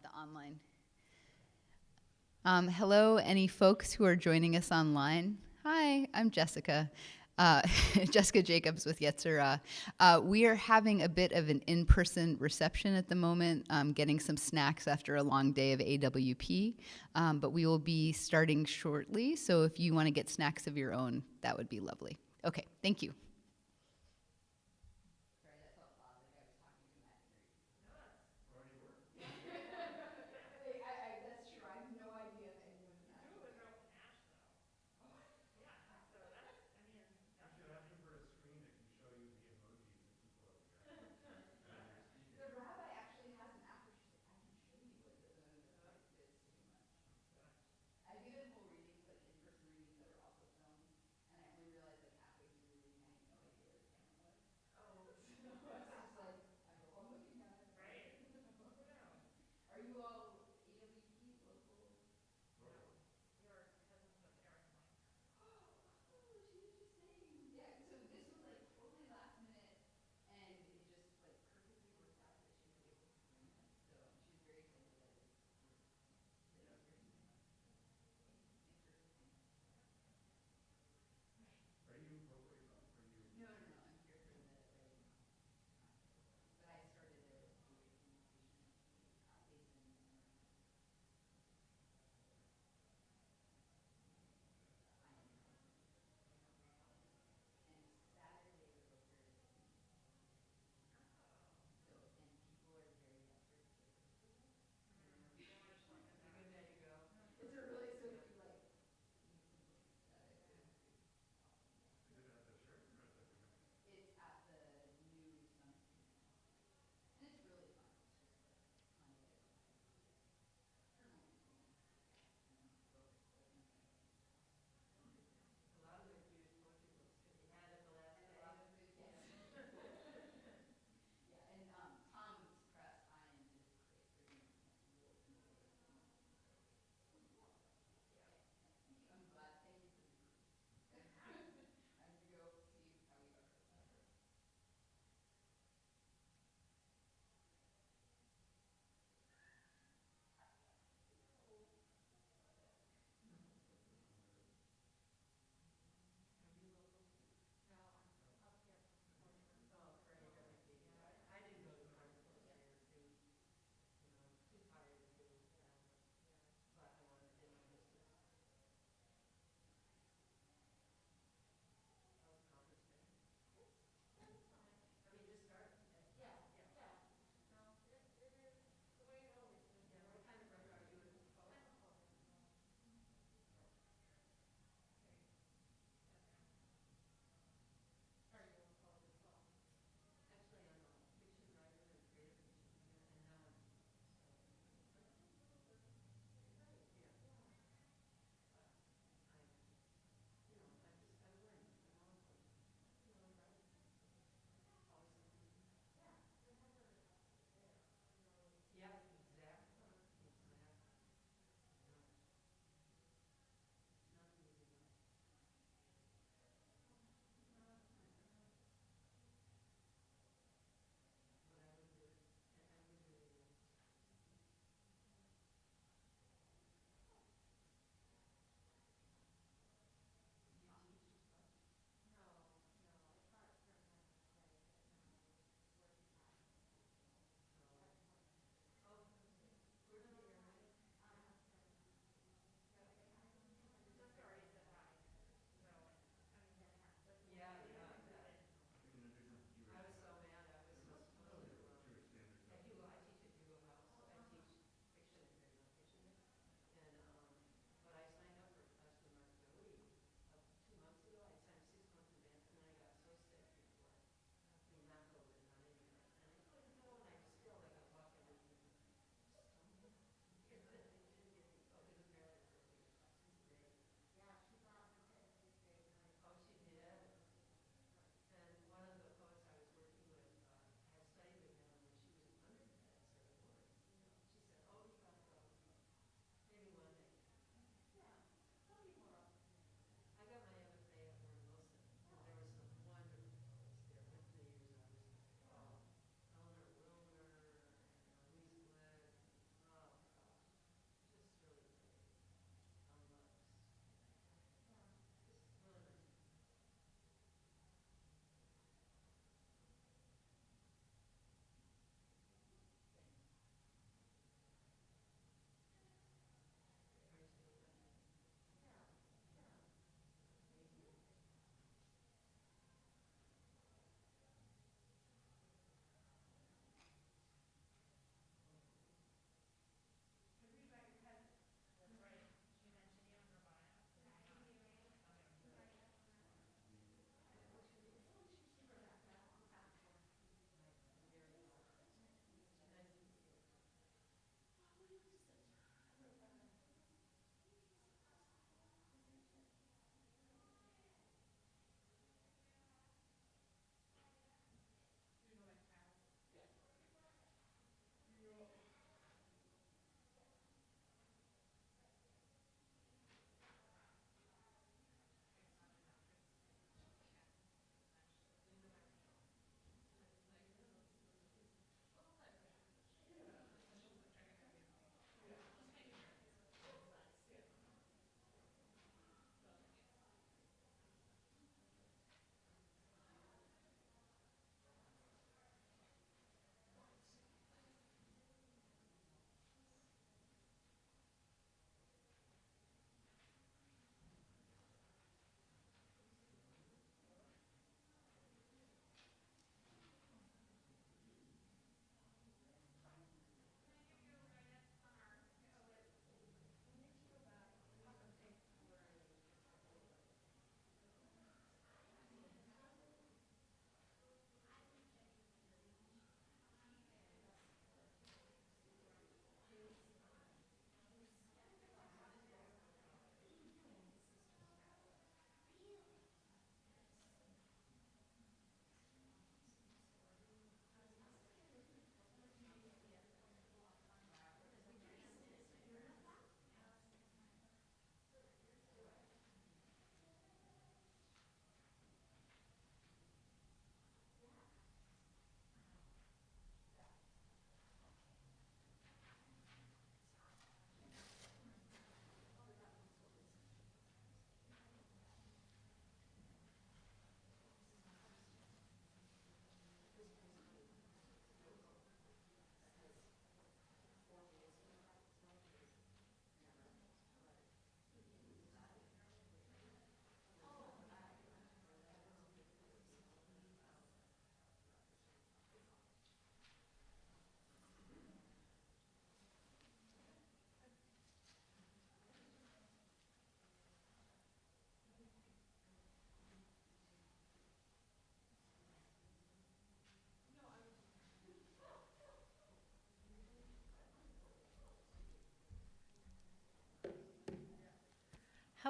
the online. Hello, any folks who are joining us online. Hi, I'm Jessica. Jessica Jacobs with Yetzirah. We are having a bit of an in-person reception at the moment, getting some snacks after a long day of AWP, but we will be starting shortly, so if you want to get snacks of your own, that would be lovely. Okay, thank you.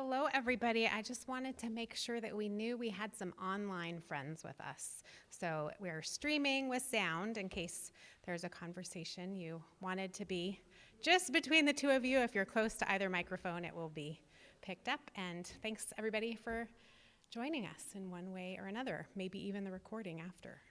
Hello, everybody. I just wanted to make sure that we knew we had some online friends with us. So we're streaming with sound in case there's a conversation you wanted to be just between the two of you. If you're close to either microphone, it will be picked up. And thanks, everybody, for joining us in one way or another, maybe even the recording after.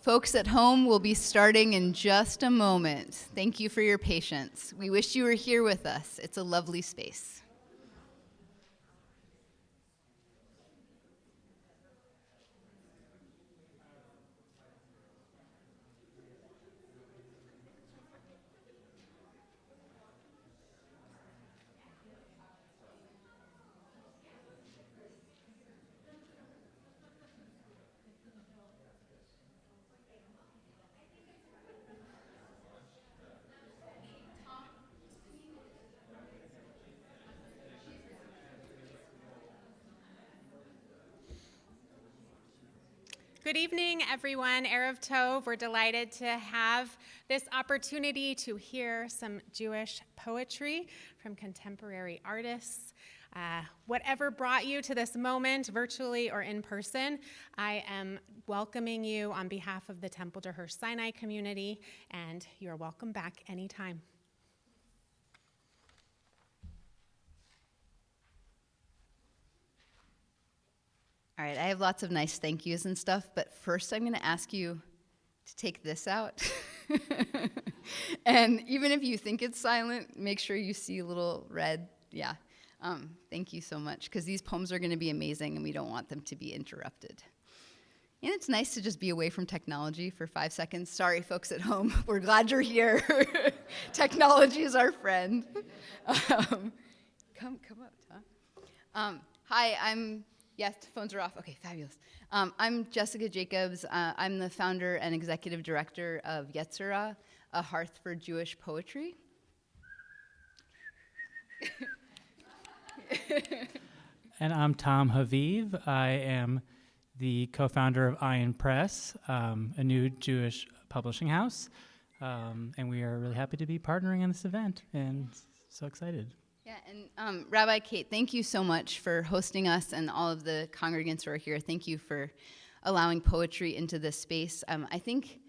Folks at home will be starting in just a moment. Thank you for your patience. We wish you were here with us. It's a lovely space. Good evening, everyone. Erev Tov. We're delighted to have this opportunity to hear some Jewish poetry from contemporary artists. Whatever brought you to this moment, virtually or in person, I am welcoming you on behalf of the Temple to Hirsch Sinai community, and you are welcome back anytime. All right, I have lots of nice thank yous and stuff, but first I'm going to ask you to take this out. And even if you think it's silent, make sure you see a little red. Yeah. Thank you so much, because these poems are going to be amazing, and we don't want them to be interrupted. And it's nice to just be away from technology for 5 seconds. Sorry, folks at home. We're glad you're here. Technology is our friend. Come up, Tom. Hi, yes, phones are off. Okay, fabulous. I'm Jessica Jacobs. I'm the founder and executive director of Yetzirah, a hearth for Jewish poetry. And I'm Tom Haviv. I am the co-founder of Ayin Press, a new Jewish publishing house. And we are really happy to be partnering in this event, and so excited. Yeah, and Rabbi Kate, thank you so much for hosting us, and all of the congregants who are here. Thank you for allowing poetry into this space. I think,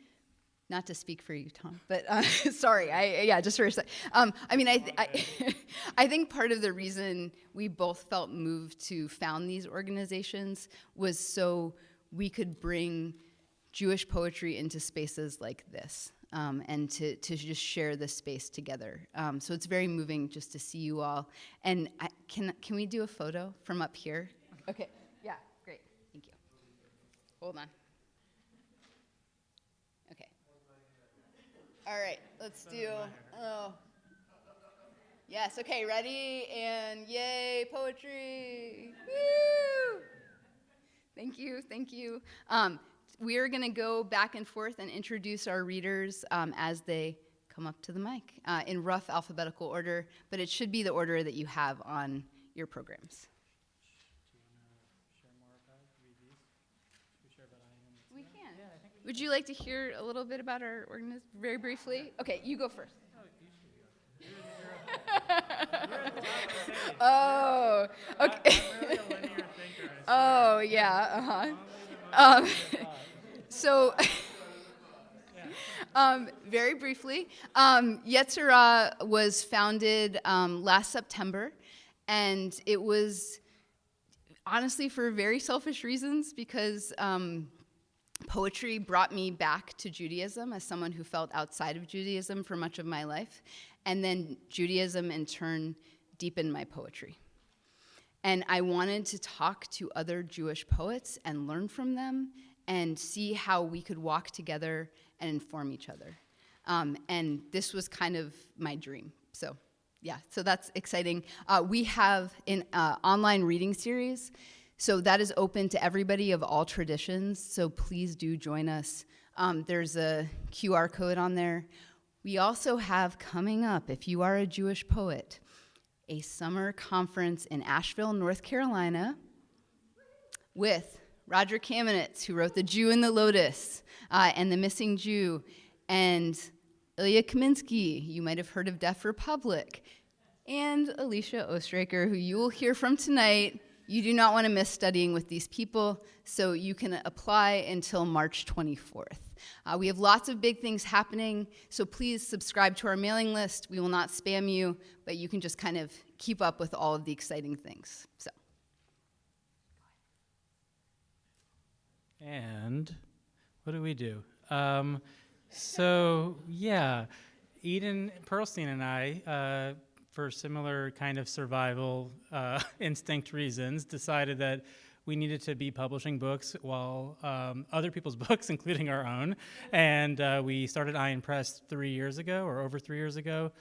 not to speak for you, Tom, but sorry, just for a sec. I think part of the reason we both felt moved to found these organizations was so we could bring Jewish poetry into spaces like this. And to just share this space together. So it's very moving just to see you all. And can we do a photo from up here? Okay, yeah, great, thank you. Hold on. Okay. All right, let's do, yes, okay, ready, and yay, poetry, woo! Thank you. We are going to go back and forth and introduce our readers as they come up to the mic in rough alphabetical order, but it should be the order that you have on your programs. Do you want to share more about these? Should we share about Ayin and Yetzirah? We can. Yeah, I think we Would you like to hear a little bit about our organization very briefly? Okay, you go first. Oh, you should go. You're at the top of the stage. Oh, okay. I'm really a linear thinker. Oh, yeah, So, very briefly, Yetzirah was founded last September, and it was honestly for very selfish reasons, because poetry brought me back to Judaism as someone who felt outside of Judaism for much of my life, and then Judaism in turn deepened my poetry. And I wanted to talk to other Jewish poets and learn from them and see how we could walk together and inform each other. And this was kind of my dream. So that's exciting. We have an online reading series, so that is open to everybody of all traditions, so please do join us. There's a QR code on there. We also have coming up, if you are a Jewish poet, a summer conference in Asheville, North Carolina, with Roger Kamenetz, who wrote The Jew and the Lotus, and The Missing Jew, and Ilya Kaminsky, you might have heard of Deaf Republic, and Alicia Ostriker, who you will hear from tonight. You do not want to miss studying with these people, so you can apply until March 24th. We have lots of big things happening, so please subscribe to our mailing list. We will not spam you, but you can just kind of keep up with all of the exciting things. So. And what do? So yeah, Eden Pearlstein and I, for similar kind of survival instinct reasons, decided that we needed to be publishing books while other people's books, including our own. And we started Ayin Press 3 years ago, or over 3 years ago,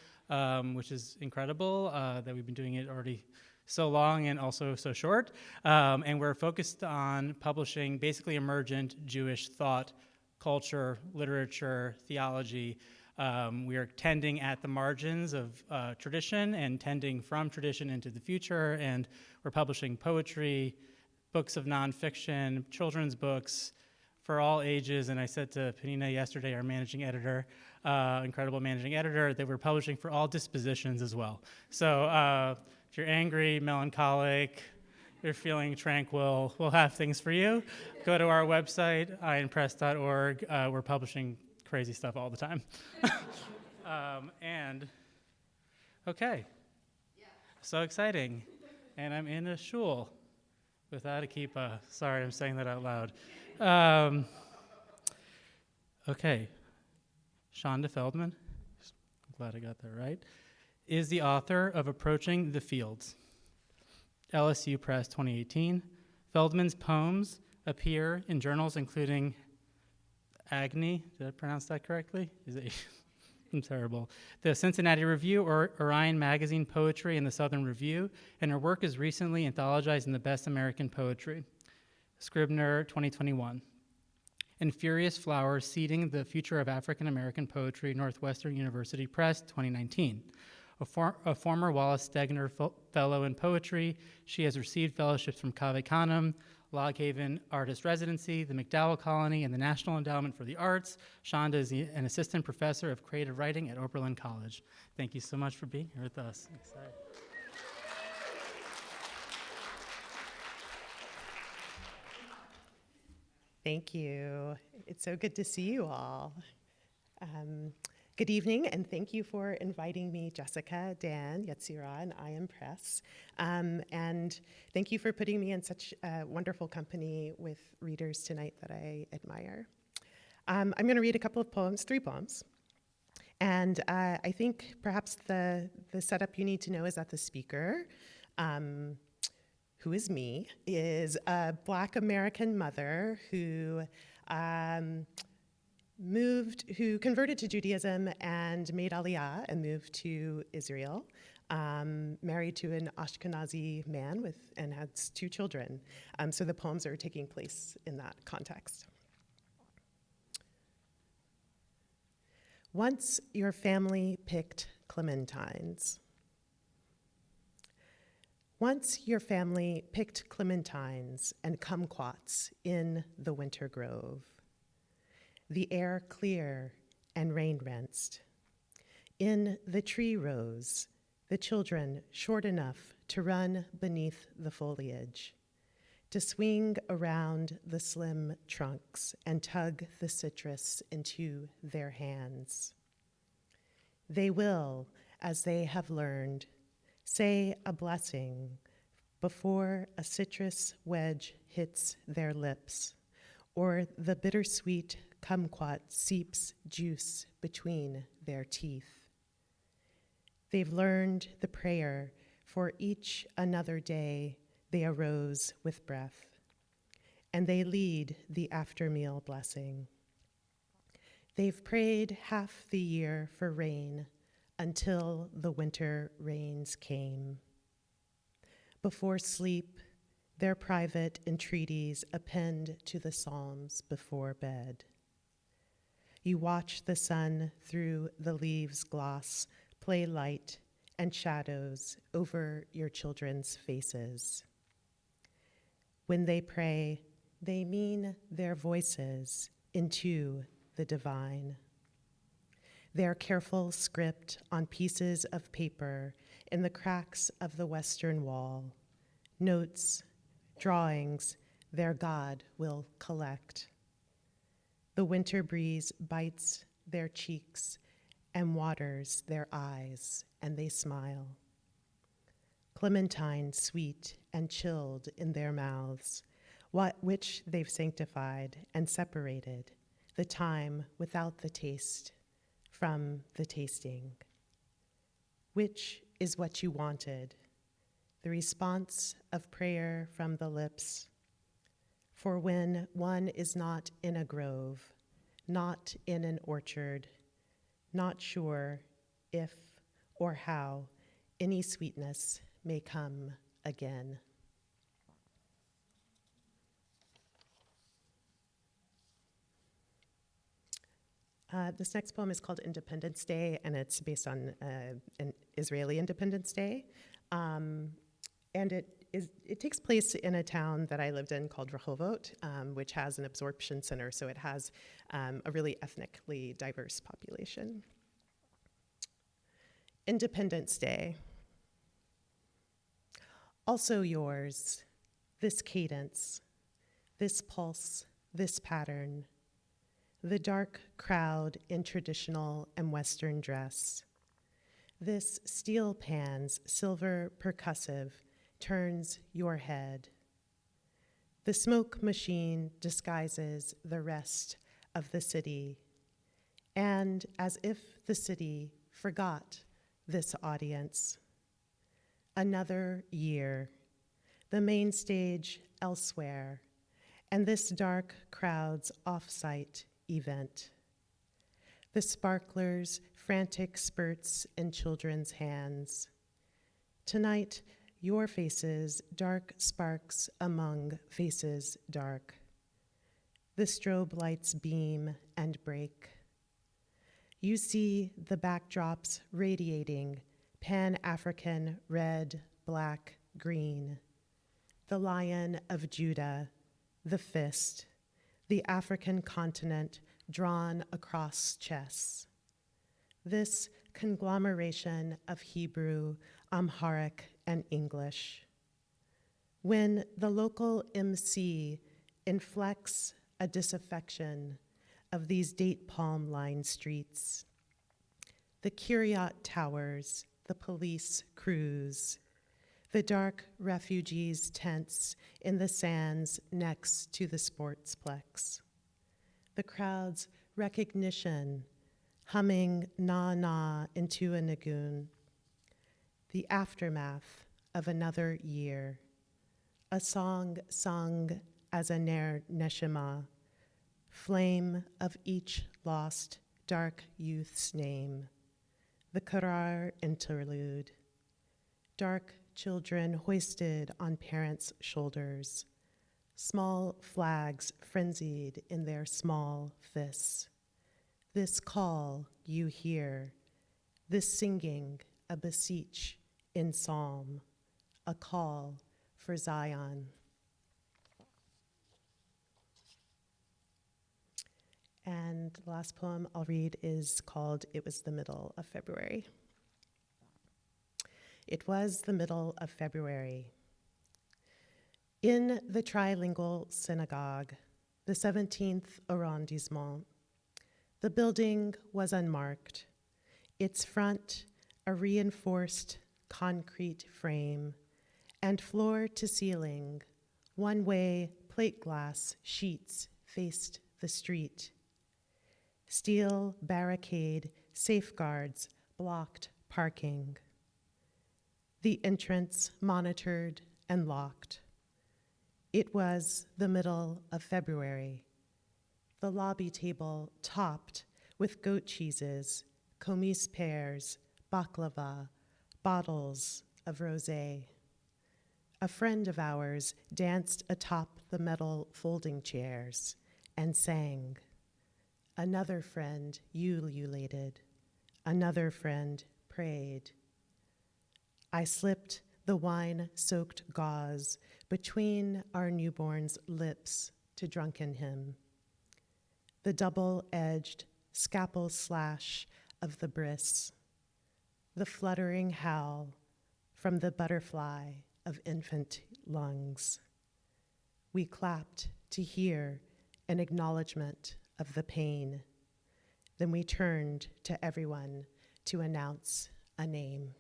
which is incredible that we've been doing it already so long and also so short. And we're focused on publishing basically emergent Jewish thought, culture, literature, theology. We are tending at the margins of tradition and tending from tradition into the future, and we're publishing poetry, books of nonfiction, children's books for all ages. And I said to Penina yesterday, our managing editor, incredible managing editor, that we're publishing for all dispositions as well. So if you're angry, melancholic, you're feeling tranquil, we'll have things for you. Go to our website, ayinpress.org. We're publishing crazy stuff all the time. Okay, so exciting. And I'm in a shul without a kippah. Sorry, I'm saying that out loud. Okay, Chanda Feldman, I'm glad I got that right, is the author of Approaching the Fields. LSU Press 2018. Feldman's poems appear in journals including Agni, did I pronounce that correctly? I'm terrible. The Cincinnati Review, or Orion Magazine Poetry, and the Southern Review, and her work is recently anthologized in the Best American Poetry, Scribner 2021. And Furious Flowers, Seeding the Future of African American Poetry, Northwestern University Press 2019. A former Wallace Stegner Fellow in Poetry, she has received fellowships from Cave Canem, Log Haven Artist Residency, the McDowell Colony, and the National Endowment for the Arts. Chanda is an assistant professor of creative writing at Oberlin College. Thank you so much for being here with us. I'm excited. Thank you. It's so good to see you all. Good evening, and thank you for inviting me, Jessica, Dan, Yetzirah, and Ayin Press. And thank you for putting me in such wonderful company with readers tonight that I admire. I'm going to read a couple of poems, 3 poems. And I think perhaps the setup you need to know is that the speaker, who is me, is a Black American mother who converted to Judaism and made Aliyah and moved to Israel, married to an Ashkenazi man and has 2 children. So the poems are taking place in that context. Once your family picked clementines. Once your family picked clementines and kumquats in the winter grove. The air clear and rain-rinsed. In the tree rows, the children short enough to run beneath the foliage, to swing around the slim trunks and tug the citrus into their hands. They will, as they have learned, say a blessing before a citrus wedge hits their lips, or the bittersweet kumquat seeps juice between their teeth. They've learned the prayer for each another day they arose with breath, and they lead the after-meal blessing. They've prayed half the year for rain until the winter rains came. Before sleep, their private entreaties append to the Psalms before bed. You watch the sun through the leaves' gloss play light and shadows over your children's faces. When they pray, they mean their voices into the divine. Their careful script on pieces of paper in the cracks of the western wall, notes, drawings their God will collect. The winter breeze bites their cheeks and waters their eyes, and they smile. Clementine sweet and chilled in their mouths, which they've sanctified and separated, the time without the taste from the tasting. Which is what you wanted, the response of prayer from the lips. For when one is not in a grove, not in an orchard, not sure if or how any sweetness may come again. This next poem is called Independence Day, and it's based on an Israeli Independence Day. And it takes place in a town that I lived in called Rehovot, which has an absorption center, so it has a really ethnically diverse population. Independence Day. Also yours, this cadence, this pulse, this pattern, the dark crowd in traditional and Western dress. This steel pan's silver percussive turns your head. The smoke machine disguises the rest of the city. And as if the city forgot this audience. Another year, the main stage elsewhere, and this dark crowd's off-site event. The sparklers, frantic spurts in children's hands. Tonight, your faces, dark sparks among faces dark. The strobe lights beam and break. You see the backdrops radiating Pan-African red, black, green. The Lion of Judah, the fist, the African continent drawn across chess. This conglomeration of Hebrew, Amharic, and English. When the local MC inflects a disaffection of these date palm lined streets, the Kiryat towers, the police crews, the dark refugees' tents in the sands next to the sportsplex. The crowd's recognition, humming na-na into a nagoon. The aftermath of another year. A song sung as a ner neshama, flame of each lost dark youth's name. The Karar interlude. Dark children hoisted on parents' shoulders, small flags frenzied in their small fists. This call you hear, this singing a beseech in psalm, a call for Zion. And the last poem I'll read is called It Was the Middle of February. It was the middle of February. In the trilingual synagogue, the 17th arrondissement, the building was unmarked. Its front, a reinforced concrete frame, and floor to ceiling, one-way plate glass sheets faced the street. Steel barricade safeguards blocked parking. The entrance monitored and locked. It was the middle of February. The lobby table topped with goat cheeses, komis pears, baklava, bottles of rosé. A friend of ours danced atop the metal folding chairs and sang. Another friend ululated. Another friend prayed. I slipped the wine-soaked gauze between our newborn's lips to drunken him. The double-edged scalpel slash of the bris, the fluttering howl from the butterfly of infant lungs. We clapped to hear an acknowledgement of the pain. Then we turned to everyone to announce a name.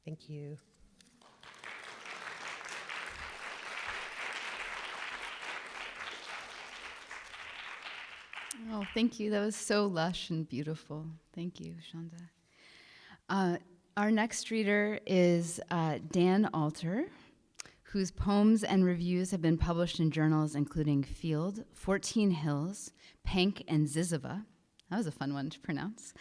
Thank you. Oh, thank you. That was so lush and beautiful. Thank you, Chanda. Our next reader is Dan Alter, whose poems and reviews have been published in journals including Field, 14 Hills, Pank, and Zizova. That was a fun one to pronounce.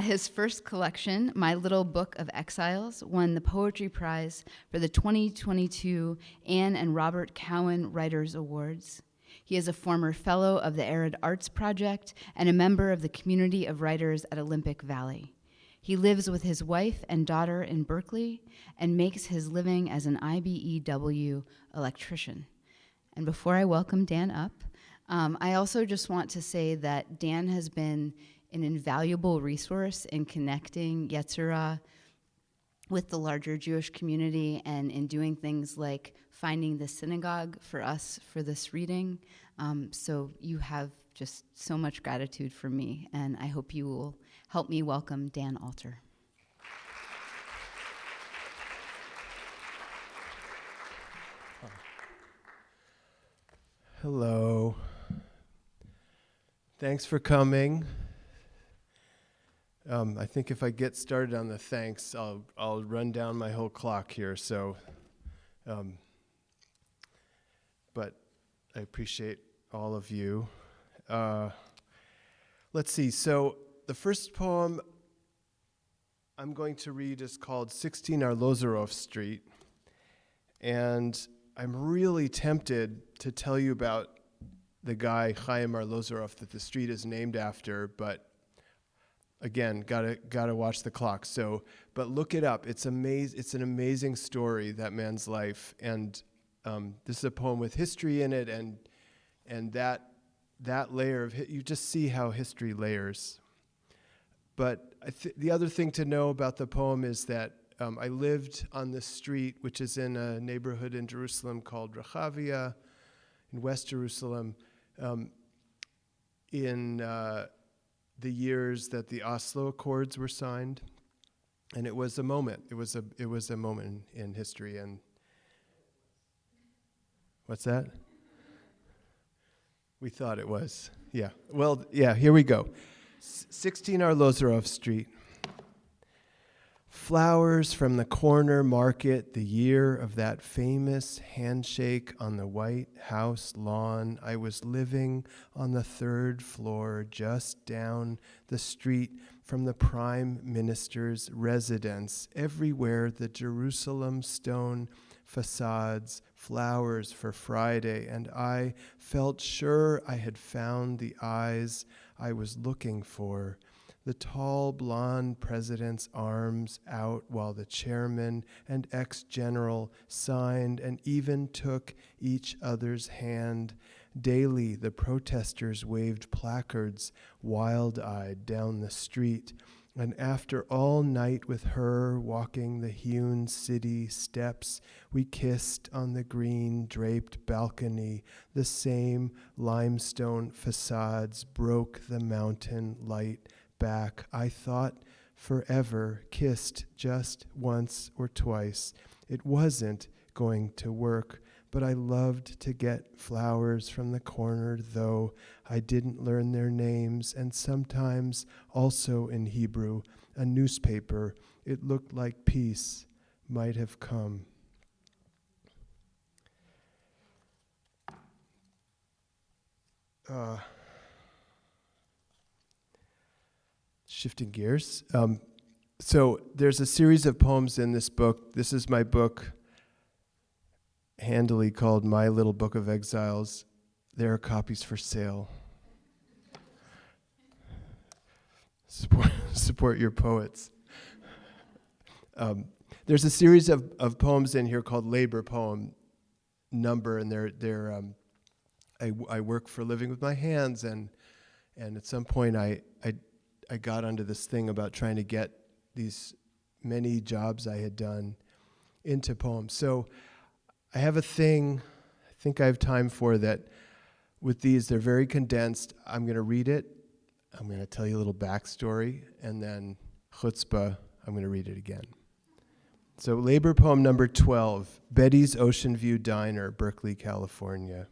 His first collection, My Little Book of Exiles, won the Poetry Prize for the 2022 Anne and Robert Cowan Writers Awards. He is a former fellow of the Arid Arts Project and a member of the community of writers at Olympic Valley. He lives with his wife and daughter in Berkeley and makes his living as an IBEW electrician. And before I welcome Dan up, I also just want to say that Dan has been an invaluable resource in connecting Yetzirah with the larger Jewish community and in doing things like finding the synagogue for us for this reading. So you have just so much gratitude from me, and I hope you will help me welcome Dan Alter. Hello. Thanks for coming. I think if I get started on the thanks, I'll run down my whole clock here. So, but I appreciate all of you. Let's see. So the first poem I'm going to read is called 16 Arlozorov Street. And I'm really tempted to tell you about the guy, Chaim Arlozorov, that the street is named after, but again, gotta watch the clock. So, but look it up. It's an amazing story, that man's life. And this is a poem with history in it, and that layer of you just see how history layers. But the other thing to know about the poem is that I lived on this street, which is in a neighborhood in Jerusalem called Rehavia, in West Jerusalem, in the years that the Oslo Accords were signed, and it was a moment. It was a moment in history. And what's that? We thought it was. Yeah. Well, yeah. Here we go. 16 Arlozorov Street. Flowers from the corner market, the year of that famous handshake on the White House lawn. I was living on the 3rd floor, just down the street from the Prime Minister's residence. Everywhere the Jerusalem stone facades, flowers for Friday, and I felt sure I had found the eyes I was looking for. The tall blonde president's arms out while the chairman and ex-general signed and even took each other's hand. Daily, the protesters waved placards, wild-eyed down the street. And after all night with her walking the hewn city steps, we kissed on the green draped balcony. The same limestone facades broke the mountain light back. I thought forever, kissed just once or twice. It wasn't going to work, but I loved to get flowers from the corner, though I didn't learn their names, and sometimes also in Hebrew, a newspaper. It looked like peace might have come. Shifting gears. So there's a series of poems in this book. This is my book, handily called My Little Book of Exiles. There are copies for sale. Support your poets. There's a series of poems in here called Labor Poem Number, and I work for a living with my hands, and at some point I got onto this thing about trying to get these many jobs I had done into poems. So I have a thing I think I have time for that. With these, they're very condensed. I'm going to read it. I'm going to tell you a little backstory, and then chutzpah, I'm going to read it again. So labor poem number 12, Betty's Ocean View Diner, Berkeley, California.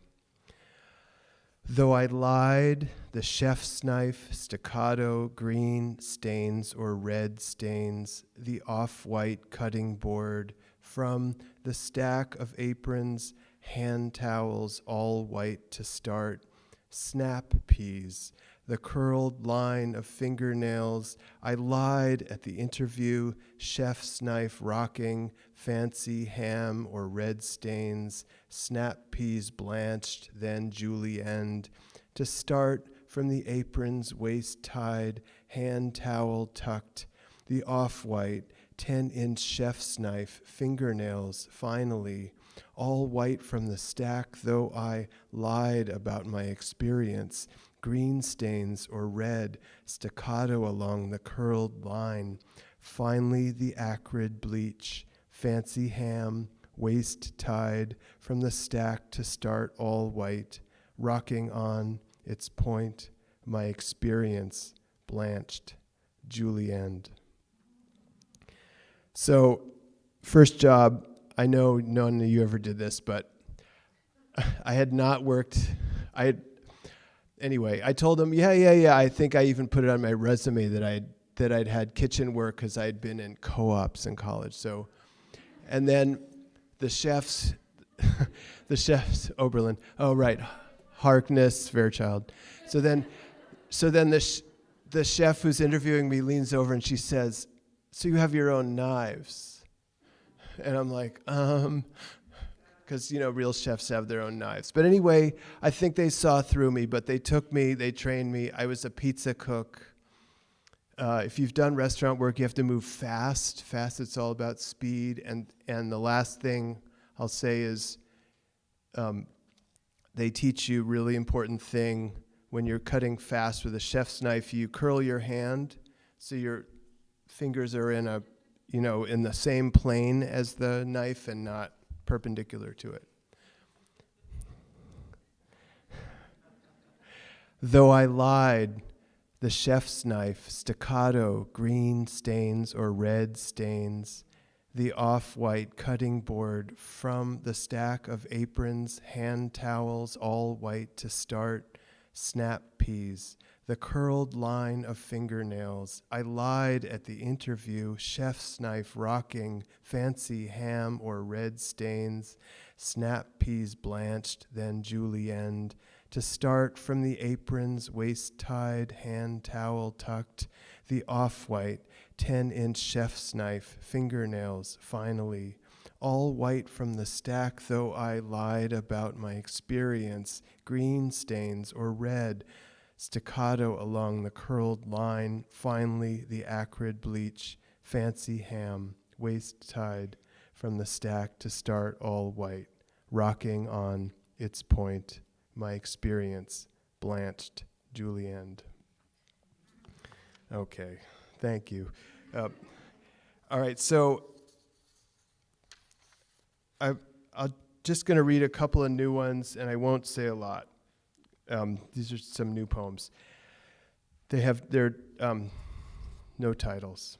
Though I lied, the chef's knife, staccato, green stains or red stains, the off-white cutting board from the stack of aprons, hand towels, all white to start, snap peas, the curled line of fingernails. I lied at the interview, chef's knife rocking, fancy ham or red stains, snap peas blanched, then julienned. To start from the aprons, waist tied, hand towel tucked, the off-white, 10-inch chef's knife, fingernails, finally, all white from the stack, though I lied about my experience, green stains or red, staccato along the curled line, finally the acrid bleach, fancy ham, waist tied, from the stack to start all white, rocking on its point, my experience, blanched, julienned. So, first job, I know none of you ever did this, but I had not worked, anyway, I told him, yeah, I think I even put it on my resume that I'd had kitchen work because I'd been in co-ops in college, so, and then the chefs, Oberlin, oh right, Harkness, Fairchild. So then the chef who's interviewing me leans over and she says, "So you have your own knives?" And I'm like, because real chefs have their own knives. But anyway, I think they saw through me, but they took me, they trained me. I was a pizza cook. If you've done restaurant work, you have to move fast. Fast, it's all about speed. And the last thing I'll say is they teach you a really important thing. When you're cutting fast with a chef's knife, you curl your hand so your fingers are in in the same plane as the knife and not perpendicular to it. Though I lied, the chef's knife, staccato, green stains or red stains, the off-white cutting board from the stack of aprons, hand towels, all white to start, snap peas, the curled line of fingernails. I lied at the interview, chef's knife rocking, fancy ham or red stains, snap peas blanched, then julienned. To start from the aprons, waist tied, hand towel tucked, the off-white, 10-inch chef's knife, fingernails, finally, all white from the stack, though I lied about my experience, green stains or red, staccato along the curled line, finally the acrid bleach, fancy ham, waist tied, from the stack to start all white, rocking on its point, my experience, blanched, julienned. Okay, thank you. All right, so I'm just going to read a couple of new ones, and I won't say a lot. These are some new poems. They're no titles.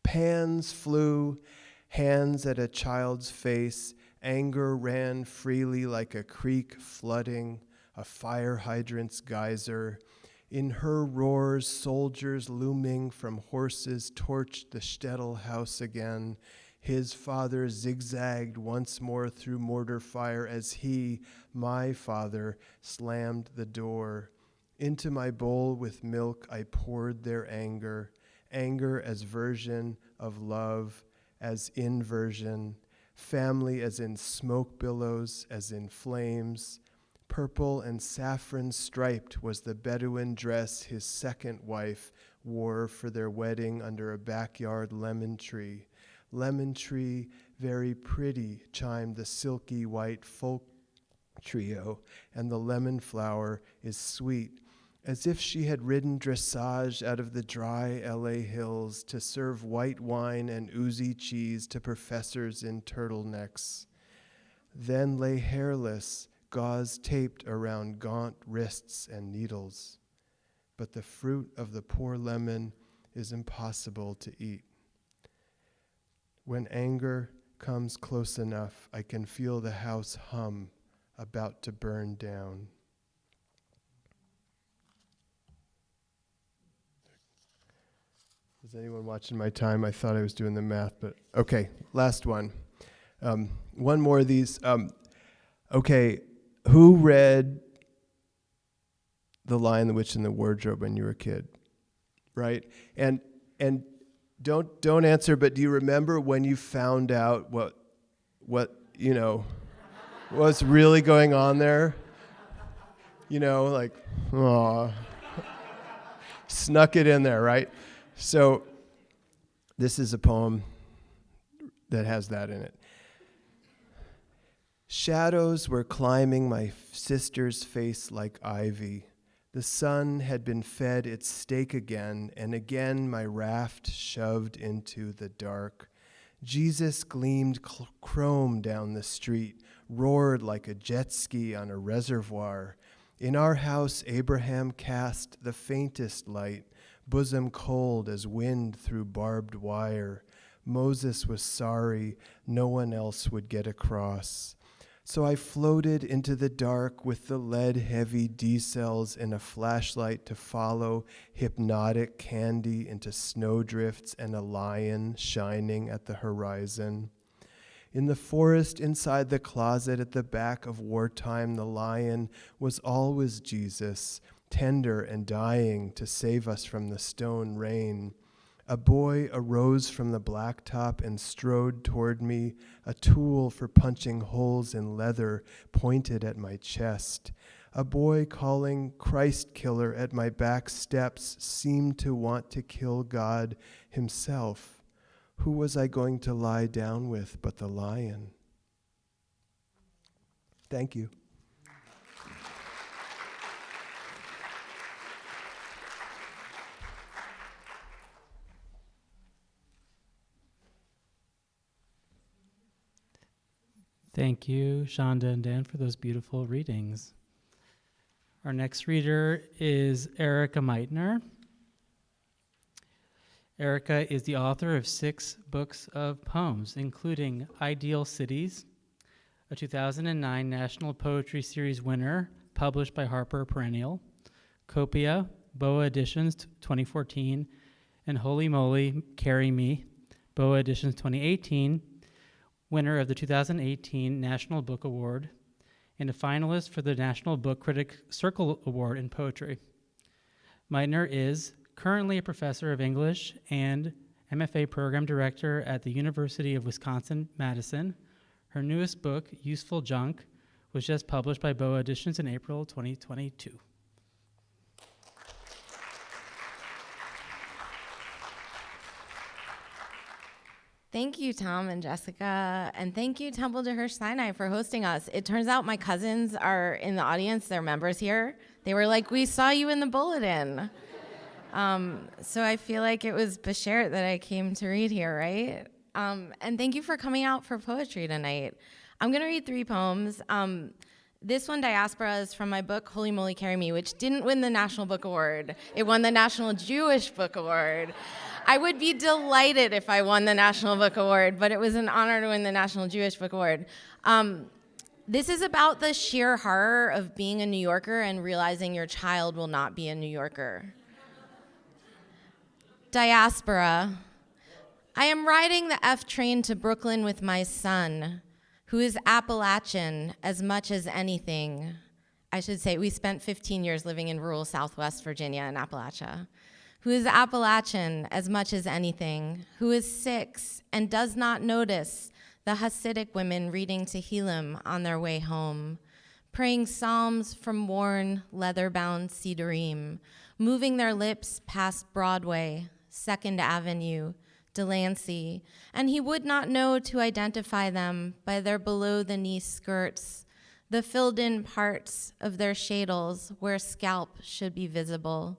Pans flew, hands at a child's face, anger ran freely like a creek flooding, a fire hydrant's geyser. In her roars, soldiers looming from horses torched the shtetl house again. His father zigzagged once more through mortar fire as he, my father, slammed the door. Into my bowl with milk I poured their anger, anger as version of love, as inversion, family as in smoke billows, as in flames. Purple and saffron striped was the Bedouin dress his second wife wore for their wedding under a backyard lemon tree. Lemon tree, very pretty, chimed the silky white folk trio, and the lemon flower is sweet, as if she had ridden dressage out of the dry LA hills to serve white wine and oozy cheese to professors in turtlenecks. Then lay hairless, gauze taped around gaunt wrists and needles. But the fruit of the poor lemon is impossible to eat. When anger comes close enough, I can feel the house hum, about to burn down. Is anyone watching my time? I thought I was doing the math, but okay, last one. One more of these. Okay, who read The Lion, the Witch, and the Wardrobe when you were a kid? Right? And don't answer, but do you remember when you found out what what's really going on there? Like, aw. Snuck it in there, right? So this is a poem that has that in it. Shadows were climbing my sister's face like ivy. The sun had been fed its steak again, and again my raft shoved into the dark. Jesus gleamed chrome down the street, roared like a jet ski on a reservoir. In our house, Abraham cast the faintest light, bosom cold as wind through barbed wire. Moses was sorry, no one else would get across. So I floated into the dark with the lead-heavy D-cells and a flashlight to follow hypnotic candy into snowdrifts and a lion shining at the horizon. In the forest inside the closet at the back of wartime, the lion was always Jesus, tender and dying to save us from the stone rain. A boy arose from the blacktop and strode toward me, a tool for punching holes in leather pointed at my chest. A boy calling Christ killer at my back steps seemed to want to kill God himself. Who was I going to lie down with but the lion? Thank you. Thank you, Chanda and Dan, for those beautiful readings. Our next reader is Erika Meitner. Erika is the author of 6 books of poems, including Ideal Cities, a 2009 National Poetry Series winner published by Harper Perennial, Copia, Boa Editions 2014, and Holy Moly, Carry Me, Boa Editions 2018, winner of the 2018 National Book Award, and a finalist for the National Book Critic Circle Award in Poetry. Meitner is currently a professor of English and MFA program director at the University of Wisconsin-Madison. Her newest book, Useful Junk, was just published by Boa Editions in April 2022. Thank you, Tom and Jessica, and thank you, Temple to Hirsch Sinai, for hosting us. It turns out my cousins are in the audience. They're members here. They were like, we saw you in the bulletin. So I feel like it was Bashert that I came to read here, right? And thank you for coming out for poetry tonight. I'm going to read 3 poems. This one, Diaspora, is from my book, Holy Moly, Carry Me, which didn't win the National Book Award. It won the National Jewish Book Award. I would be delighted if I won the National Book Award, but it was an honor to win the National Jewish Book Award. This is about the sheer horror of being a New Yorker and realizing your child will not be a New Yorker. Diaspora. I am riding the F train to Brooklyn with my son, who is Appalachian as much as anything. I should say we spent 15 years living in rural Southwest Virginia in Appalachia. Who is Appalachian as much as anything, who is 6 and does not notice the Hasidic women reading Tehillim on their way home, praying psalms from worn, leather-bound Sidurim, moving their lips past Broadway, 2nd Avenue, Delancey, and he would not know to identify them by their below-the-knee skirts, the filled-in parts of their shadels where scalp should be visible,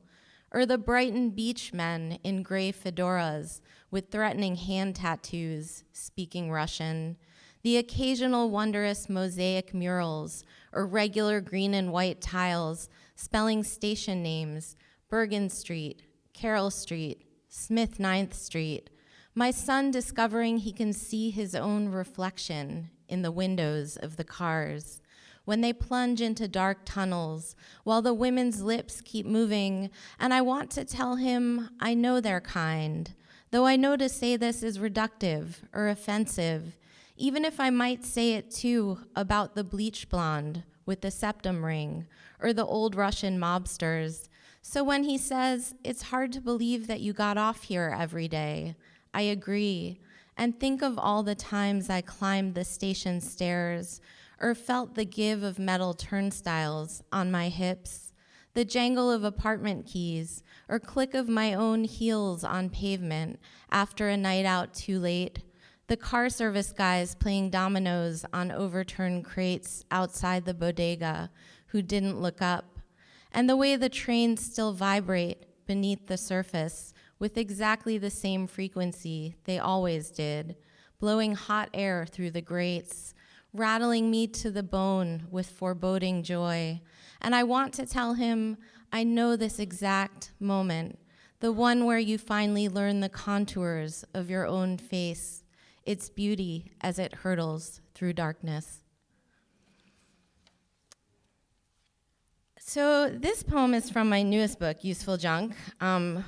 or the Brighton Beach men in gray fedoras with threatening hand tattoos speaking Russian, the occasional wondrous mosaic murals or regular green and white tiles spelling station names, Bergen Street, Carroll Street, Smith 9th Street, my son discovering he can see his own reflection in the windows of the cars, when they plunge into dark tunnels, while the women's lips keep moving, and I want to tell him I know they're kind, though I know to say this is reductive or offensive, even if I might say it too about the bleach blonde with the septum ring, or the old Russian mobsters. So when he says, it's hard to believe that you got off here every day, I agree, and think of all the times I climbed the station stairs, or felt the give of metal turnstiles on my hips, the jangle of apartment keys, or click of my own heels on pavement after a night out too late, the car service guys playing dominoes on overturned crates outside the bodega who didn't look up, and the way the trains still vibrate beneath the surface with exactly the same frequency they always did, blowing hot air through the grates, rattling me to the bone with foreboding joy. And I want to tell him, I know this exact moment, the one where you finally learn the contours of your own face, its beauty as it hurtles through darkness. So this poem is from my newest book, Useful Junk,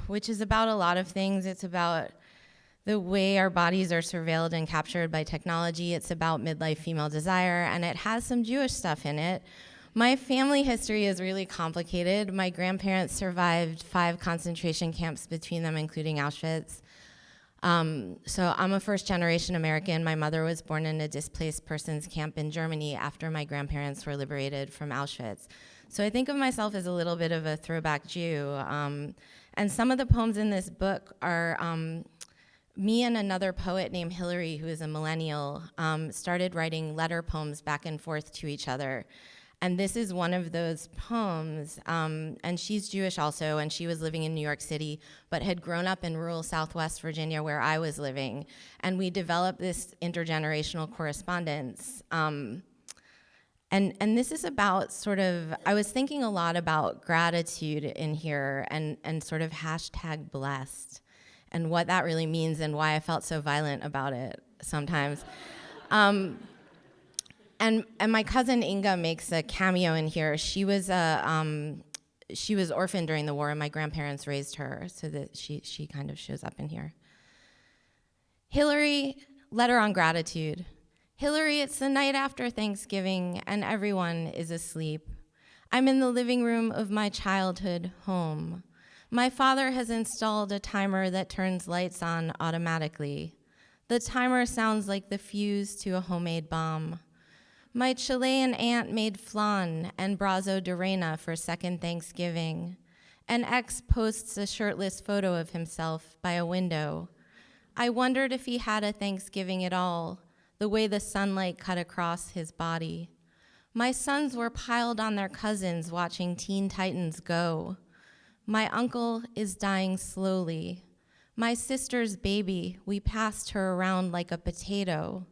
which is about a lot of things. It's about the way our bodies are surveilled and captured by technology. It's about midlife female desire, and it has some Jewish stuff in it. My family history is really complicated. My grandparents survived 5 concentration camps between them, including Auschwitz. So I'm a first-generation American. My mother was born in a displaced persons camp in Germany after my grandparents were liberated from Auschwitz. So I think of myself as a little bit of a throwback Jew. And some of the poems in this book are me and another poet named Hillary, who is a millennial, started writing letter poems back and forth to each other. And this is one of those poems, and she's Jewish also, and she was living in New York City, but had grown up in rural Southwest Virginia where I was living. And we developed this intergenerational correspondence. And this is about sort of, I was thinking a lot about gratitude in here and sort of hashtag blessed and what that really means and why I felt so violent about it sometimes. And my cousin Inga makes a cameo in here. She was orphaned during the war, and my grandparents raised her, so that she kind of shows up in here. Hillary, letter on gratitude. Hillary, it's the night after Thanksgiving, and everyone is asleep. I'm in the living room of my childhood home. My father has installed a timer that turns lights on automatically. The timer sounds like the fuse to a homemade bomb. My Chilean aunt made flan and brazo de reina for second Thanksgiving. An ex posts a shirtless photo of himself by a window. I wondered if he had a Thanksgiving at all, the way the sunlight cut across his body. My sons were piled on their cousins watching Teen Titans Go. My uncle is dying slowly. My sister's baby, we passed her around like a potato.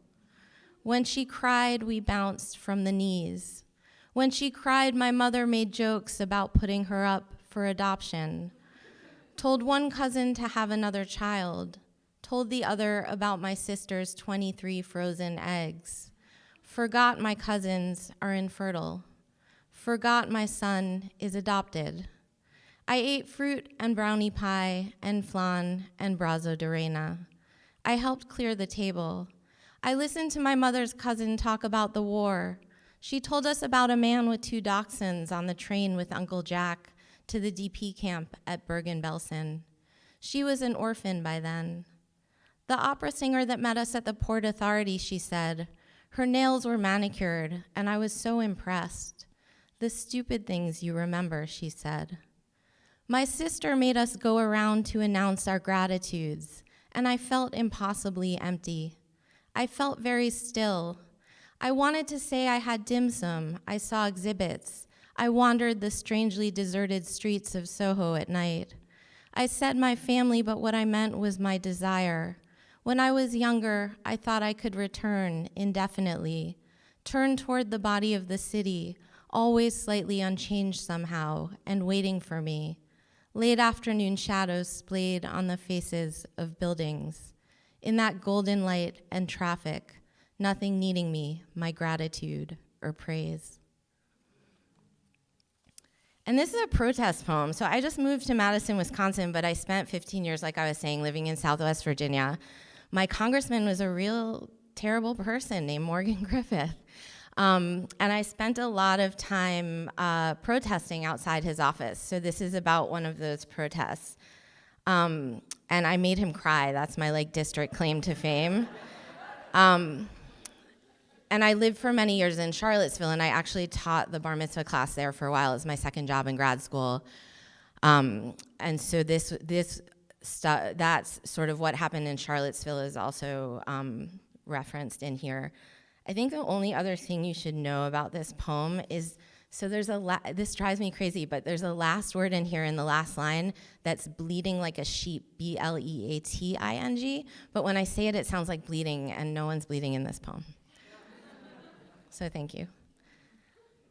When she cried, we bounced from the knees. When she cried, my mother made jokes about putting her up for adoption. Told one cousin to have another child. Told the other about my sister's 23 frozen eggs. Forgot my cousins are infertile. Forgot my son is adopted. I ate fruit and brownie pie and flan and brazo de reina. I helped clear the table. I listened to my mother's cousin talk about the war. She told us about a man with 2 dachshunds on the train with Uncle Jack to the DP camp at Bergen-Belsen. She was an orphan by then. The opera singer that met us at the Port Authority, she said, her nails were manicured, and I was so impressed. The stupid things you remember, she said. My sister made us go around to announce our gratitudes, and I felt impossibly empty. I felt very still. I wanted to say I had dim sum. I saw exhibits. I wandered the strangely deserted streets of Soho at night. I said my family, but what I meant was my desire. When I was younger, I thought I could return indefinitely, turn toward the body of the city, always slightly unchanged somehow, and waiting for me. Late afternoon shadows splayed on the faces of buildings. In that golden light and traffic, nothing needing me, my gratitude or praise. And this is a protest poem. So I just moved to Madison, Wisconsin, but I spent 15 years, like I was saying, living in Southwest Virginia. My congressman was a real terrible person named Morgan Griffith. And I spent a lot of time protesting outside his office. So this is about one of those protests. And I made him cry. That's my district claim to fame. And I lived for many years in Charlottesville, and I actually taught the bar mitzvah class there for a while. It was my second job in grad school. And so that's sort of what happened in Charlottesville is also referenced in here. I think the only other thing you should know about this poem is, so there's this drives me crazy, but there's a last word in here in the last line that's bleating like a sheep, B-L-E-A-T-I-N-G, but when I say it, it sounds like bleeding, and no one's bleeding in this poem. So thank you.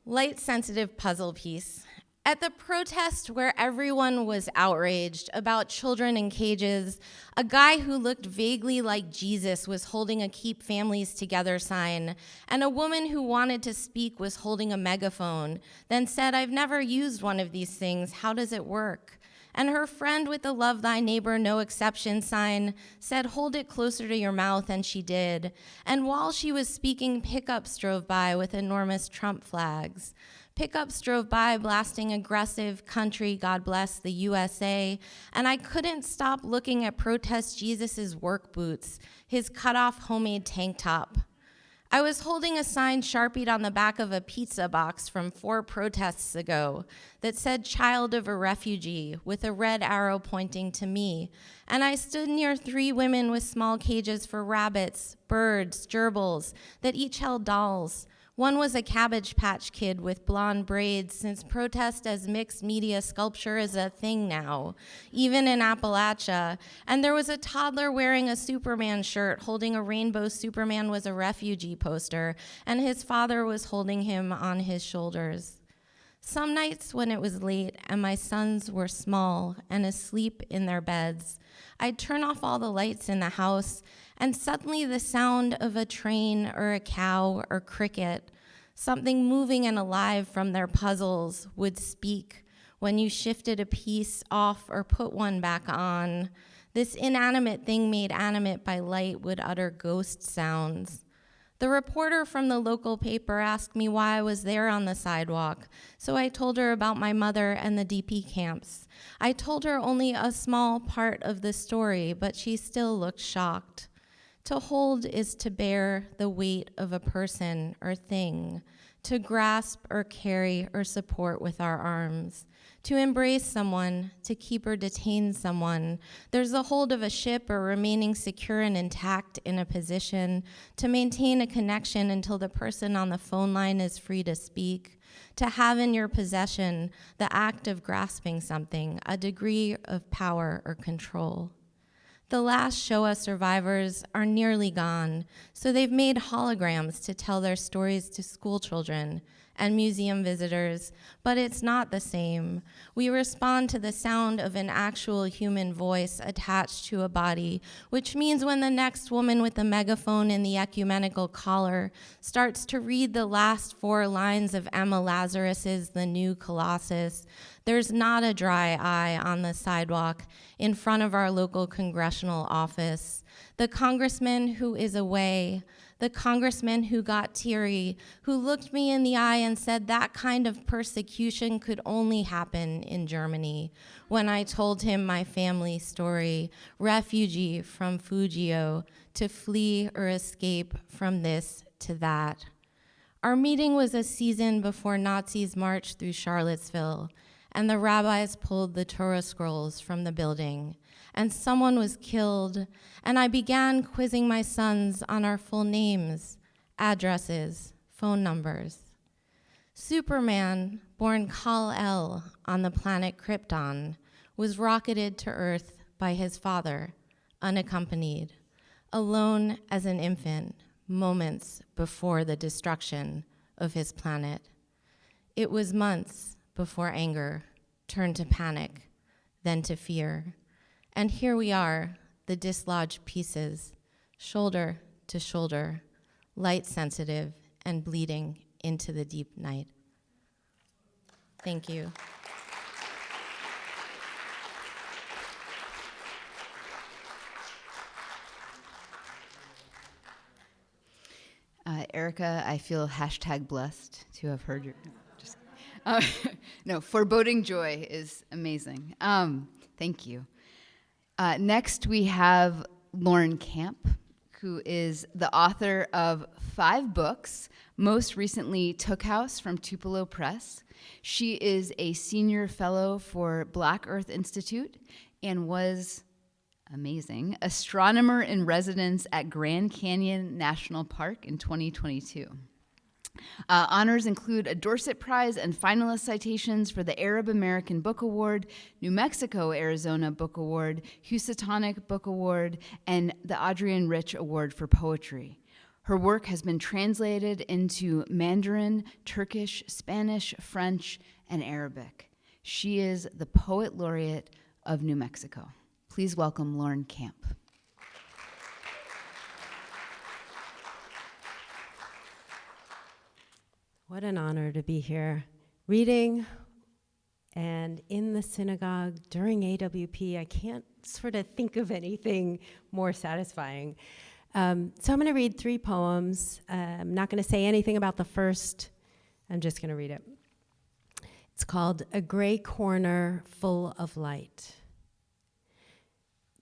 Light-sensitive puzzle piece. At the protest where everyone was outraged about children in cages, a guy who looked vaguely like Jesus was holding a Keep Families Together sign, and a woman who wanted to speak was holding a megaphone, then said, "I've never used one of these things. How does it work?" And her friend with the Love Thy Neighbor, No Exception sign said, "Hold it closer to your mouth," and she did. And while she was speaking, pickups drove by with enormous Trump flags. Pickups drove by blasting aggressive country, God bless the USA, and I couldn't stop looking at Protest Jesus's work boots, his cut-off homemade tank top. I was holding a sign Sharpied on the back of a pizza box from 4 protests ago that said "Child of a Refugee" with a red arrow pointing to me, and I stood near 3 women with small cages for rabbits, birds, gerbils that each held dolls. One was a Cabbage Patch Kid with blonde braids, since protest as mixed media sculpture is a thing now, even in Appalachia. And there was a toddler wearing a Superman shirt, holding a rainbow Superman was a refugee poster, and his father was holding him on his shoulders. Some nights when it was late and my sons were small and asleep in their beds, I'd turn off all the lights in the house, and suddenly the sound of a train or a cow or cricket, something moving and alive from their puzzles, would speak when you shifted a piece off or put one back on. This inanimate thing made animate by light would utter ghost sounds. The reporter from the local paper asked me why I was there on the sidewalk, so I told her about my mother and the DP camps. I told her only a small part of the story, but she still looked shocked. To hold is to bear the weight of a person or thing, to grasp or carry or support with our arms, to embrace someone, to keep or detain someone. There's the hold of a ship or remaining secure and intact in a position, to maintain a connection until the person on the phone line is free to speak, to have in your possession the act of grasping something, a degree of power or control. The last Shoah survivors are nearly gone, so they've made holograms to tell their stories to school children and museum visitors, but it's not the same. We respond to the sound of an actual human voice attached to a body, which means when the next woman with the megaphone and the ecumenical collar starts to read the last 4 lines of Emma Lazarus's The New Colossus, there's not a dry eye on the sidewalk in front of our local congressional office. The congressman who is away, the congressman who got teary, who looked me in the eye and said that kind of persecution could only happen in Germany, when I told him my family story, refugee from Fujio, to flee or escape from this to that. Our meeting was a season before Nazis marched through Charlottesville, and the rabbis pulled the Torah scrolls from the building, and someone was killed, and I began quizzing my sons on our full names, addresses, phone numbers. Superman, born Kal-El on the planet Krypton, was rocketed to Earth by his father, unaccompanied, alone as an infant, moments before the destruction of his planet. It was months before anger turned to panic, then to fear. And here we are, the dislodged pieces, shoulder to shoulder, light sensitive and bleeding into the deep night. Thank you. Erika, I feel #blessed to have heard your. No, foreboding joy is amazing. Thank you. Next, we have Lauren Camp, who is the author of 5 books, most recently Took House from Tupelo Press. She is a senior fellow for Black Earth Institute and was, amazing, astronomer in residence at Grand Canyon National Park in 2022. Honors include a Dorset Prize and finalist citations for the Arab American Book Award, New Mexico Arizona Book Award, Housatonic Book Award, and the Adrienne Rich Award for Poetry. Her work has been translated into Mandarin, Turkish, Spanish, French, and Arabic. She is the Poet Laureate of New Mexico. Please welcome Lauren Camp. What an honor to be here reading and in the synagogue during AWP. I can't sort of think of anything more satisfying. So I'm going to read 3 poems. I'm not going to say anything about the first. I'm just going to read it. It's called A Gray Corner Full of Light.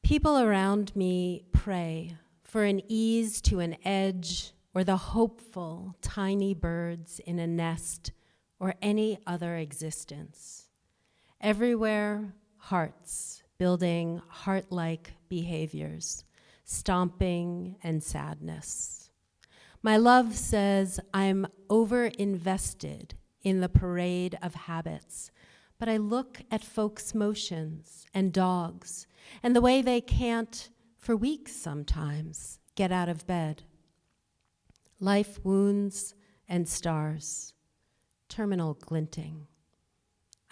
People around me pray for an ease to an edge, or the hopeful tiny birds in a nest, or any other existence. Everywhere, hearts building heart-like behaviors, stomping and sadness. My love says I'm over-invested in the parade of habits, but I look at folks' motions and dogs and the way they can't, for weeks sometimes, get out of bed. Life wounds and stars, terminal glinting.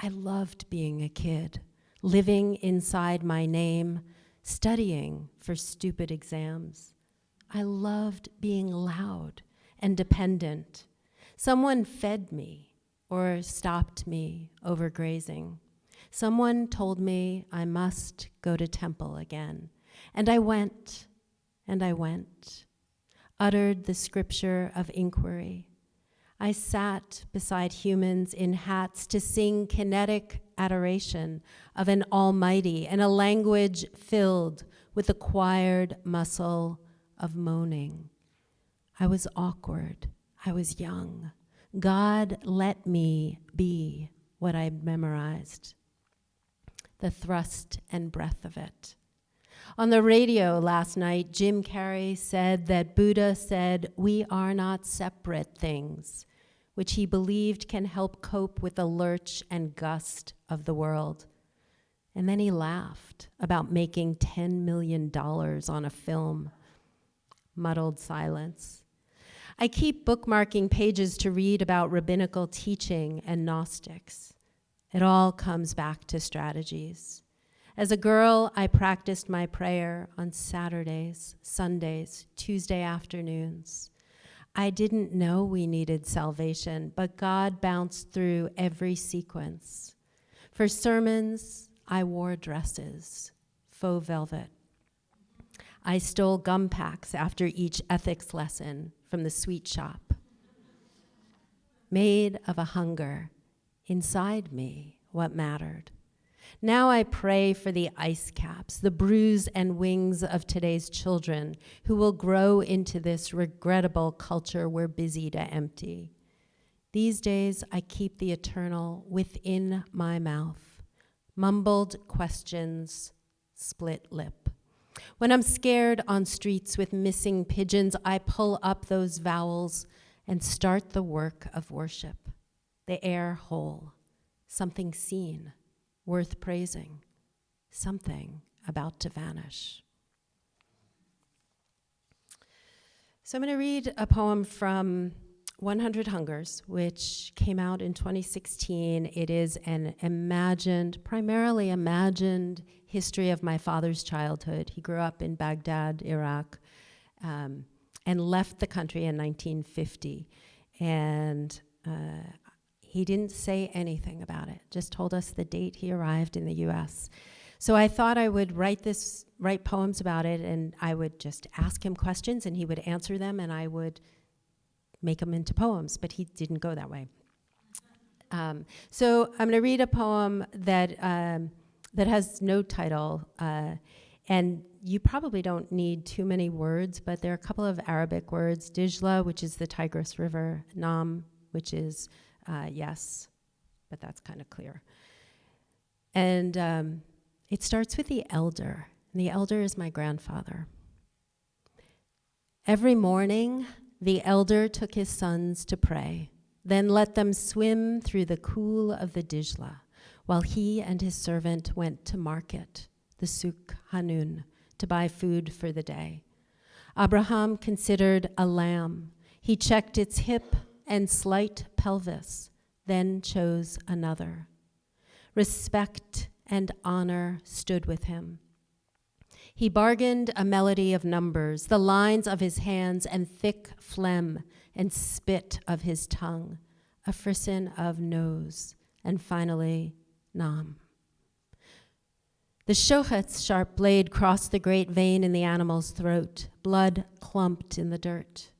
I loved being a kid, living inside my name, studying for stupid exams. I loved being loud and dependent. Someone fed me or stopped me overgrazing. Someone told me I must go to temple again. And I went, uttered the scripture of inquiry. I sat beside humans in hats to sing kinetic adoration of an almighty and a language filled with acquired muscle of moaning. I was awkward. I was young. God let me be what I'd memorized, the thrust and breath of it. On the radio last night, Jim Carrey said that Buddha said, "We are not separate things," which he believed can help cope with the lurch and gust of the world. And then he laughed about making $10 million on a film. Muddled silence. I keep bookmarking pages to read about rabbinical teaching and Gnostics. It all comes back to strategies. As a girl, I practiced my prayer on Saturdays, Sundays, Tuesday afternoons. I didn't know we needed salvation, but God bounced through every sequence. For sermons, I wore dresses, faux velvet. I stole gum packs after each ethics lesson from the sweet shop. Made of a hunger inside me, what mattered. Now I pray for the ice caps, the bruise and wings of today's children who will grow into this regrettable culture we're busy to empty. These days, I keep the eternal within my mouth. Mumbled questions, split lip. When I'm scared on streets with missing pigeons, I pull up those vowels and start the work of worship. The air whole, something seen, worth praising, something about to vanish. So I'm going to read a poem from 100 Hungers, which came out in 2016. It is an primarily imagined history of my father's childhood. He grew up in Baghdad, Iraq, and left the country in 1950. And he didn't say anything about it, just told us the date he arrived in the US. So I thought I would write poems about it, and I would just ask him questions, and he would answer them, and I would make them into poems, but he didn't go that way. So I'm going to read a poem that has no title, and you probably don't need too many words, but there are a couple of Arabic words: Dijla, which is the Tigris River; Nam, which is yes, but that's kind of clear. And it starts with the elder, and the elder is my grandfather. Every morning, the elder took his sons to pray, then let them swim through the cool of the Dijla, while he and his servant went to market, the Souk Hanun, to buy food for the day. Abraham considered a lamb. He checked its hip and slight pelvis, then chose another. Respect and honor stood with him. He bargained a melody of numbers, the lines of his hands and thick phlegm and spit of his tongue, a frisson of nose, and finally, Nam. The shochet's sharp blade crossed the great vein in the animal's throat. Blood clumped in the dirt.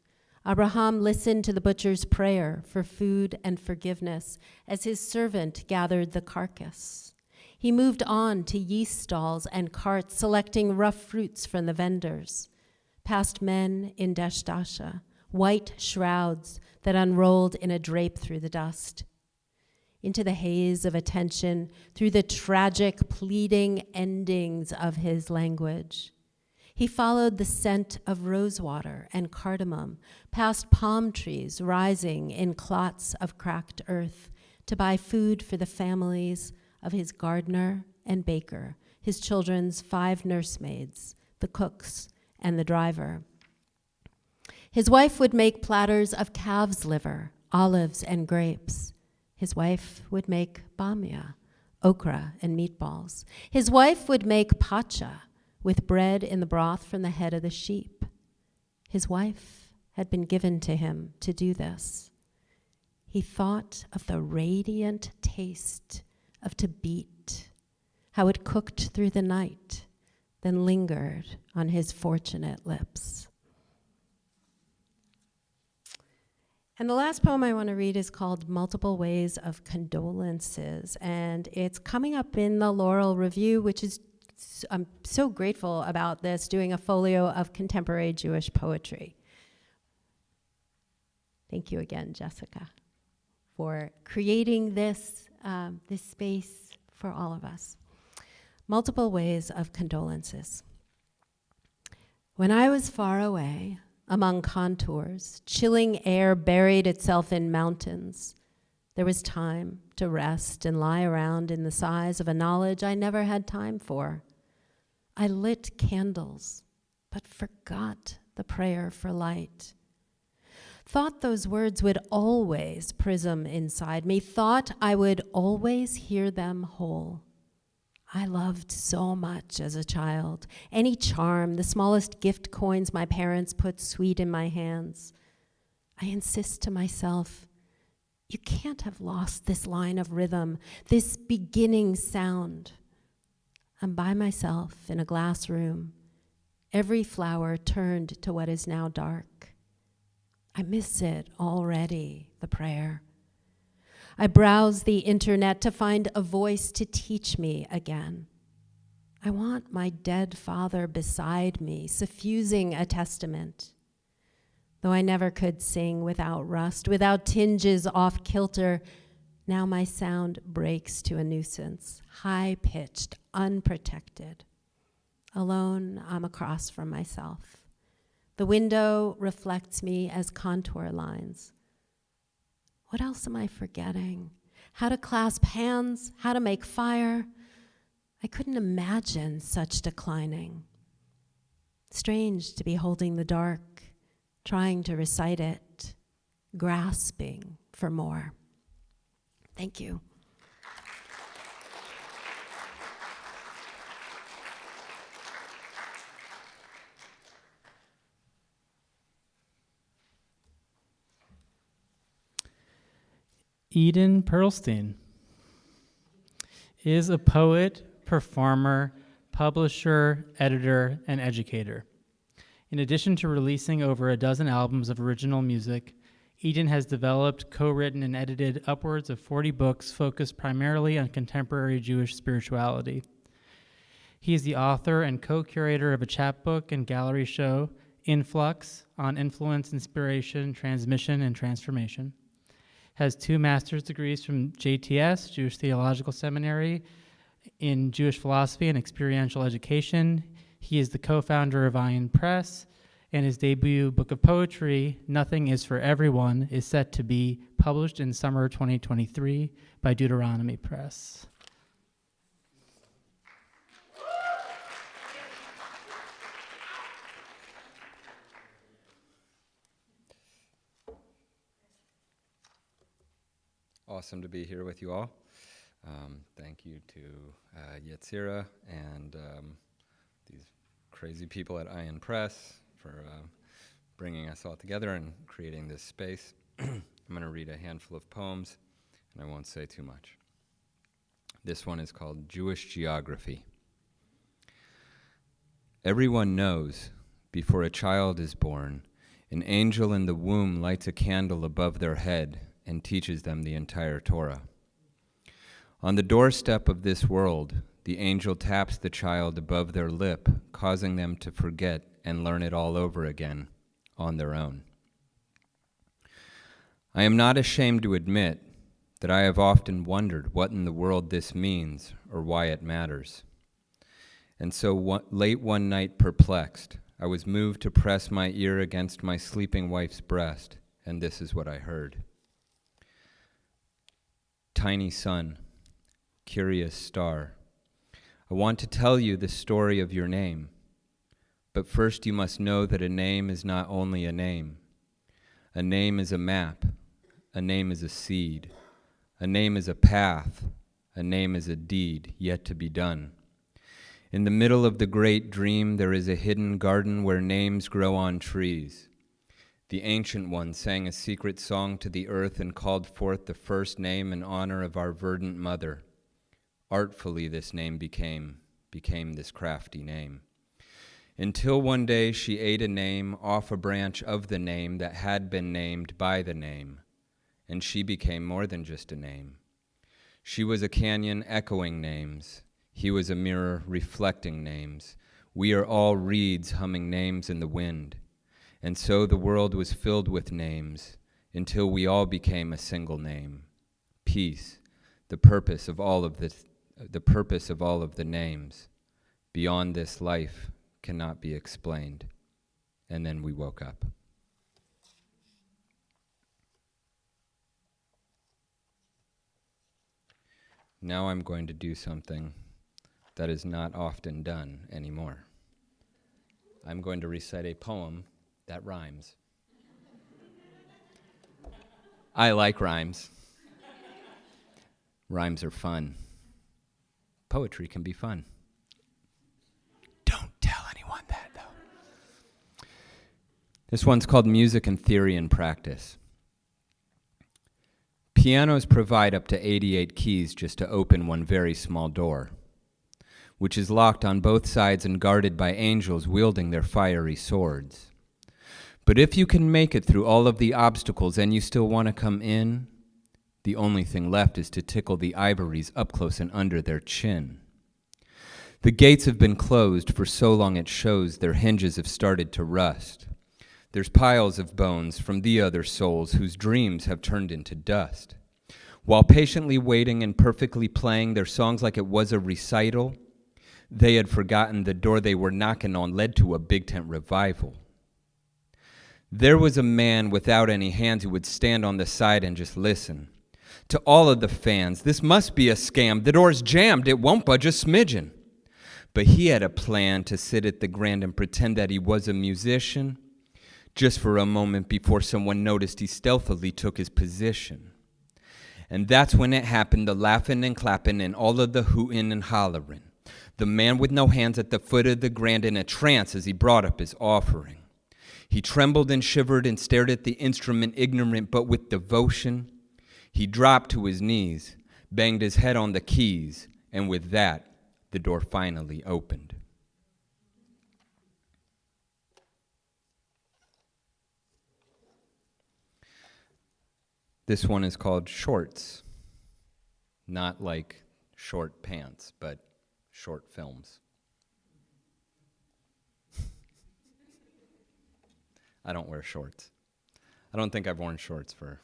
Abraham listened to the butcher's prayer for food and forgiveness as his servant gathered the carcass. He moved on to yeast stalls and carts, selecting rough fruits from the vendors, past men in dashdasha, white shrouds that unrolled in a drape through the dust, into the haze of attention, through the tragic, pleading endings of his language. He followed the scent of rosewater and cardamom, past palm trees rising in clots of cracked earth, to buy food for the families of his gardener and baker, his children's 5 nursemaids, the cooks, and the driver. His wife would make platters of calf's liver, olives, and grapes. His wife would make bamia, okra, and meatballs. His wife would make pacha, with bread in the broth from the head of the sheep. His wife had been given to him to do this. He thought of the radiant taste of to beat, how it cooked through the night, then lingered on his fortunate lips. And the last poem I want to read is called Multiple Ways of Condolences, and it's coming up in the Laurel Review, which is, I'm so grateful about this, doing a folio of contemporary Jewish poetry. Thank you again, Jessica, for creating this space for all of us. Multiple ways of condolences. When I was far away, among contours, chilling air buried itself in mountains, there was time to rest and lie around in the size of a knowledge I never had time for. I lit candles, but forgot the prayer for light. Thought those words would always prism inside me, thought I would always hear them whole. I loved so much as a child. Any charm, the smallest gift coins my parents put sweet in my hands. I insist to myself, you can't have lost this line of rhythm, this beginning sound. I'm by myself in a glass room, every flower turned to what is now dark. I miss it already, the prayer. I browse the internet to find a voice to teach me again. I want my dead father beside me, suffusing a testament. Though I never could sing without rust, without tinges off kilter, now my sound breaks to a nuisance, high-pitched, unprotected. Alone, I'm across from myself. The window reflects me as contour lines. What else am I forgetting? How to clasp hands, how to make fire. I couldn't imagine such declining. Strange to be holding the dark, trying to recite it, grasping for more. Thank you. Eden Pearlstein is a poet, performer, publisher, editor, and educator. In addition to releasing over a dozen albums of original music, Eden has developed, co-written, and edited upwards of 40 books focused primarily on contemporary Jewish spirituality. He is the author and co-curator of a chapbook and gallery show, Influx, on influence, inspiration, transmission, and transformation. Has 2 master's degrees from JTS, Jewish Theological Seminary, in Jewish philosophy and experiential education. He is the co-founder of Ayin Press, and his debut book of poetry, Nothing is for Everyone, is set to be published in summer 2023 by Deuteronomy Press. Awesome to be here with you all. Thank you to Yetzirah and these crazy people at Ayin Press for bringing us all together and creating this space. I'm going to read a handful of poems, and I won't say too much. This one is called Jewish Geography. Everyone knows, before a child is born, an angel in the womb lights a candle above their head and teaches them the entire Torah. On the doorstep of this world, the angel taps the child above their lip, causing them to forget and learn it all over again on their own. I am not ashamed to admit that I have often wondered what in the world this means or why it matters. And so late one night, perplexed, I was moved to press my ear against my sleeping wife's breast, and this is what I heard. Tiny sun, curious star, I want to tell you the story of your name. But first you must know that a name is not only a name. A name is a map. A name is a seed. A name is a path. A name is a deed yet to be done. In the middle of the great dream there is a hidden garden where names grow on trees. The Ancient One sang a secret song to the earth and called forth the first name in honor of our verdant mother. Artfully this name became this crafty name. Until one day she ate a name off a branch of the name that had been named by the name, and she became more than just a name. She was a canyon echoing names. He was a mirror reflecting names. We are all reeds humming names in the wind. And so the world was filled with names until we all became a single name. Peace, the purpose of all of the names. Beyond this life cannot be explained. And then we woke up. Now I'm going to do something that is not often done anymore. I'm going to recite a poem that rhymes. I like rhymes. Rhymes are fun. Poetry can be fun. Don't tell anyone that, though. This one's called Music and Theory and Practice. Pianos provide up to 88 keys just to open one very small door, which is locked on both sides and guarded by angels wielding their fiery swords. But if you can make it through all of the obstacles and you still want to come in, the only thing left is to tickle the ivories up close and under their chin. The gates have been closed for so long it shows their hinges have started to rust. There's piles of bones from the other souls whose dreams have turned into dust. While patiently waiting and perfectly playing their songs like it was a recital, they had forgotten the door they were knocking on led to a big tent revival. There was a man without any hands who would stand on the side and just listen. To all of the fans, this must be a scam. The door's jammed, it won't budge a smidgen. But he had a plan to sit at the grand and pretend that he was a musician. Just for a moment before someone noticed, he stealthily took his position. And that's when it happened, the laughing and clapping and all of the hooting and hollering. The man with no hands at the foot of the grand in a trance as he brought up his offering. He trembled and shivered and stared at the instrument, ignorant but with devotion. He dropped to his knees, banged his head on the keys, and with that, the door finally opened. This one is called Shorts. Not like short pants, but short films. I don't wear shorts. I don't think I've worn shorts for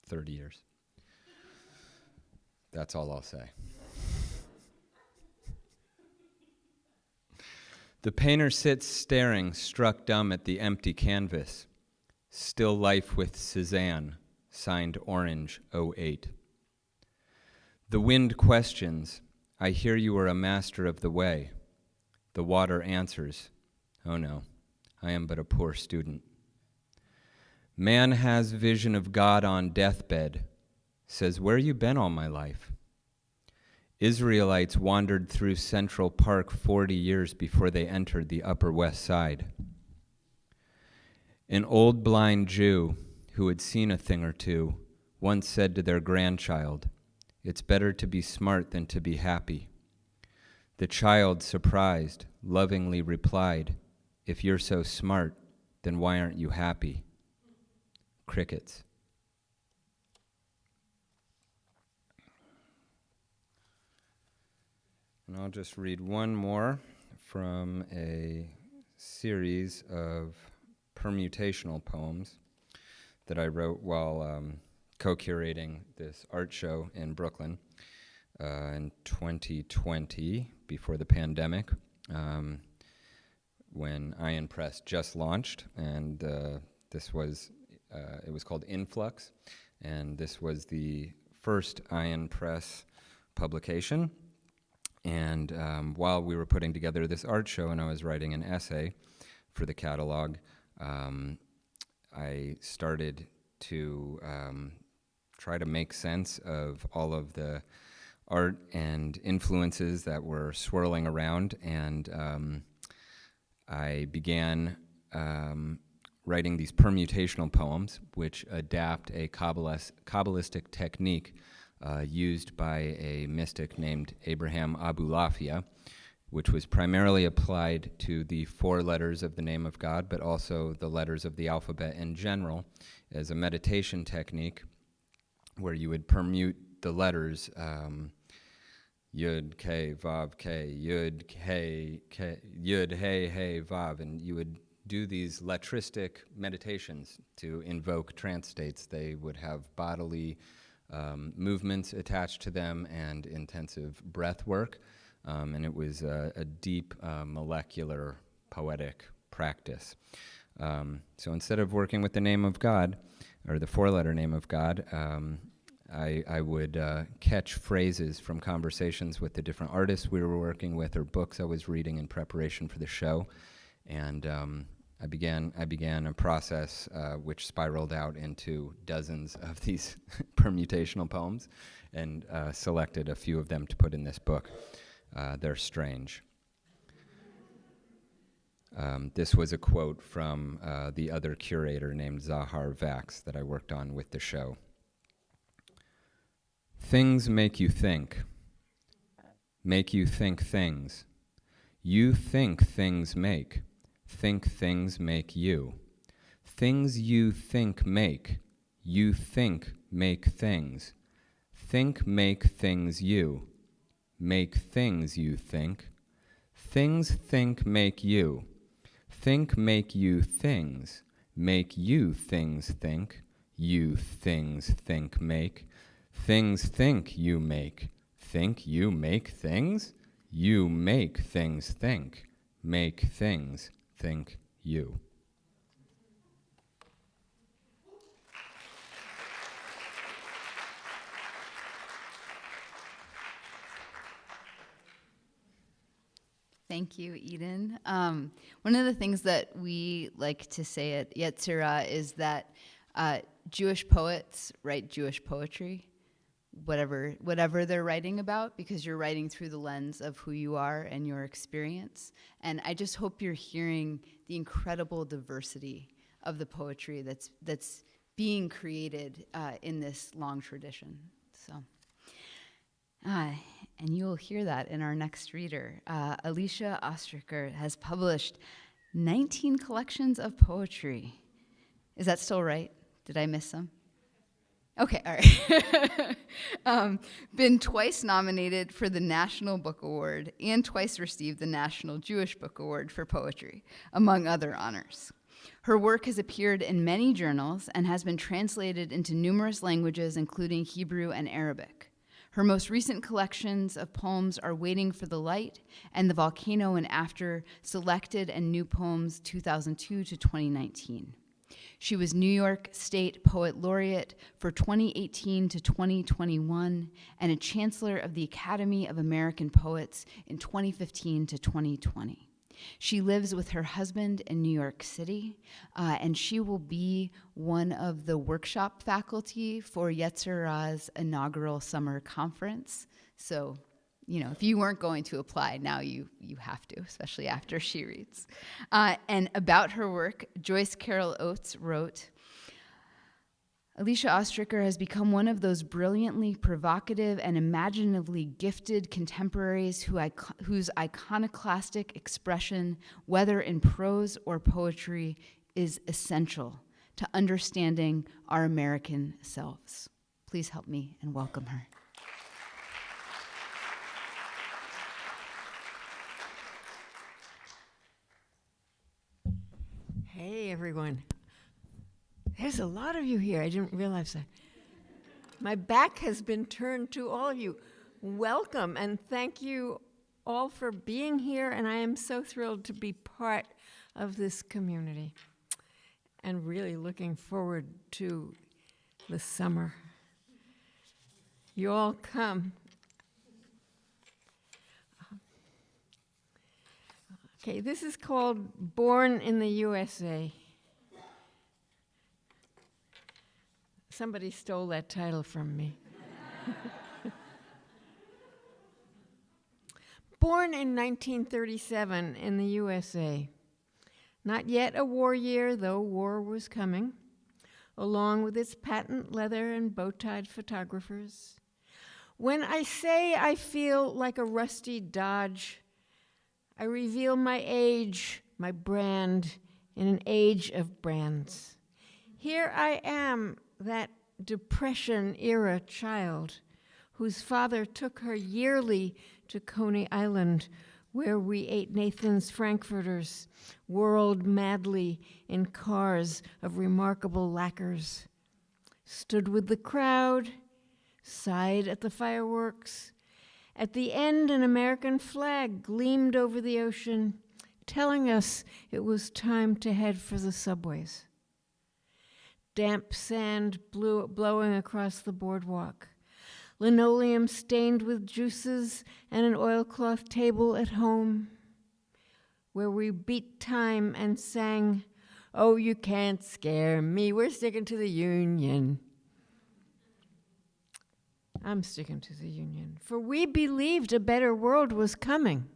30 years. That's all I'll say. The painter sits staring, struck dumb at the empty canvas. Still life with Cézanne, signed Orange 08. The wind questions, I hear you are a master of the way. The water answers, oh no, I am but a poor student. Man has vision of God on deathbed, says, where you been all my life? Israelites wandered through Central Park 40 years before they entered the Upper West Side. An old blind Jew who had seen a thing or two once said to their grandchild, it's better to be smart than to be happy. The child, surprised, lovingly replied, if you're so smart, then why aren't you happy? Crickets. And I'll just read one more from a series of permutational poems that I wrote while co-curating this art show in Brooklyn in 2020, before the pandemic, when Ayin Press just launched, and this was, it was called Influx, and this was the first Ayin Press publication. And while we were putting together this art show and I was writing an essay for the catalog, I started to try to make sense of all of the art and influences that were swirling around, and I began writing these permutational poems, which adapt a Kabbalistic technique used by a mystic named Abraham Abulafia, which was primarily applied to the 4 letters of the name of God, but also the letters of the alphabet in general, as a meditation technique where you would permute the letters Yud, K, Vav, K, Yud, K, Yud, Hey, Hey, Vav, and you would do these letristic meditations to invoke trance states. They would have bodily movements attached to them and intensive breath work, and it was a deep molecular poetic practice. So instead of working with the name of God, or the 4-letter name of God, I would catch phrases from conversations with the different artists we were working with or books I was reading in preparation for the show, and I began a process which spiraled out into dozens of these permutational poems, and selected a few of them to put in this book. They're strange. This was a quote from the other curator named Zahar Vax that I worked on with the show. Things make you think things. You think things make things make you. Things you think make things. Think make things you. Make things you think. Things think make you. Think make you things. Make you things think. You things think make. Things think you make. Think you make things. You make things think. Make things think you. Thank you, Eden. One of the things that we like to say at Yetzirah is that Jewish poets write Jewish poetry, whatever they're writing about, because you're writing through the lens of who you are and your experience. And I just hope you're hearing the incredible diversity of the poetry that's being created in this long tradition. So. And you'll hear that in our next reader. Alicia Ostriker has published 19 collections of poetry. Is that still right? Did I miss some? Okay, all right. Been twice nominated for the National Book Award and twice received the National Jewish Book Award for poetry, among other honors. Her work has appeared in many journals and has been translated into numerous languages, including Hebrew and Arabic. Her most recent collections of poems are Waiting for the Light and The Volcano and After, Selected and New Poems 2002 to 2019. She was New York State Poet Laureate for 2018 to 2021 and a Chancellor of the Academy of American Poets in 2015 to 2020. She lives with her husband in New York City, and she will be one of the workshop faculty for Yetzirah's inaugural summer conference. So, if you weren't going to apply, now you have to, especially after she reads. And about her work, Joyce Carol Oates wrote, Alicia Ostriker has become one of those brilliantly provocative and imaginatively gifted contemporaries whose iconoclastic expression, whether in prose or poetry, is essential to understanding our American selves. Please help me and welcome her. Hey, everyone. There's a lot of you here. I didn't realize that. My back has been turned to all of you. Welcome, and thank you all for being here, and I am so thrilled to be part of this community and really looking forward to the summer. You all come. Okay, this is called Born in the USA. Somebody stole that title from me. Born in 1937 in the USA. Not yet a war year, though war was coming, along with its patent leather and bow-tied photographers. When I say I feel like a rusty Dodge, I reveal my age, my brand, in an age of brands. Here I am, that Depression-era child whose father took her yearly to Coney Island, where we ate Nathan's Frankfurters, whirled madly in cars of remarkable lacquers, stood with the crowd, sighed at the fireworks. At the end, an American flag gleamed over the ocean, telling us it was time to head for the subways. Damp sand blowing across the boardwalk, linoleum stained with juices, and an oilcloth table at home, where we beat time and sang, "Oh, you can't scare me, we're sticking to the Union." I'm sticking to the Union, for we believed a better world was coming.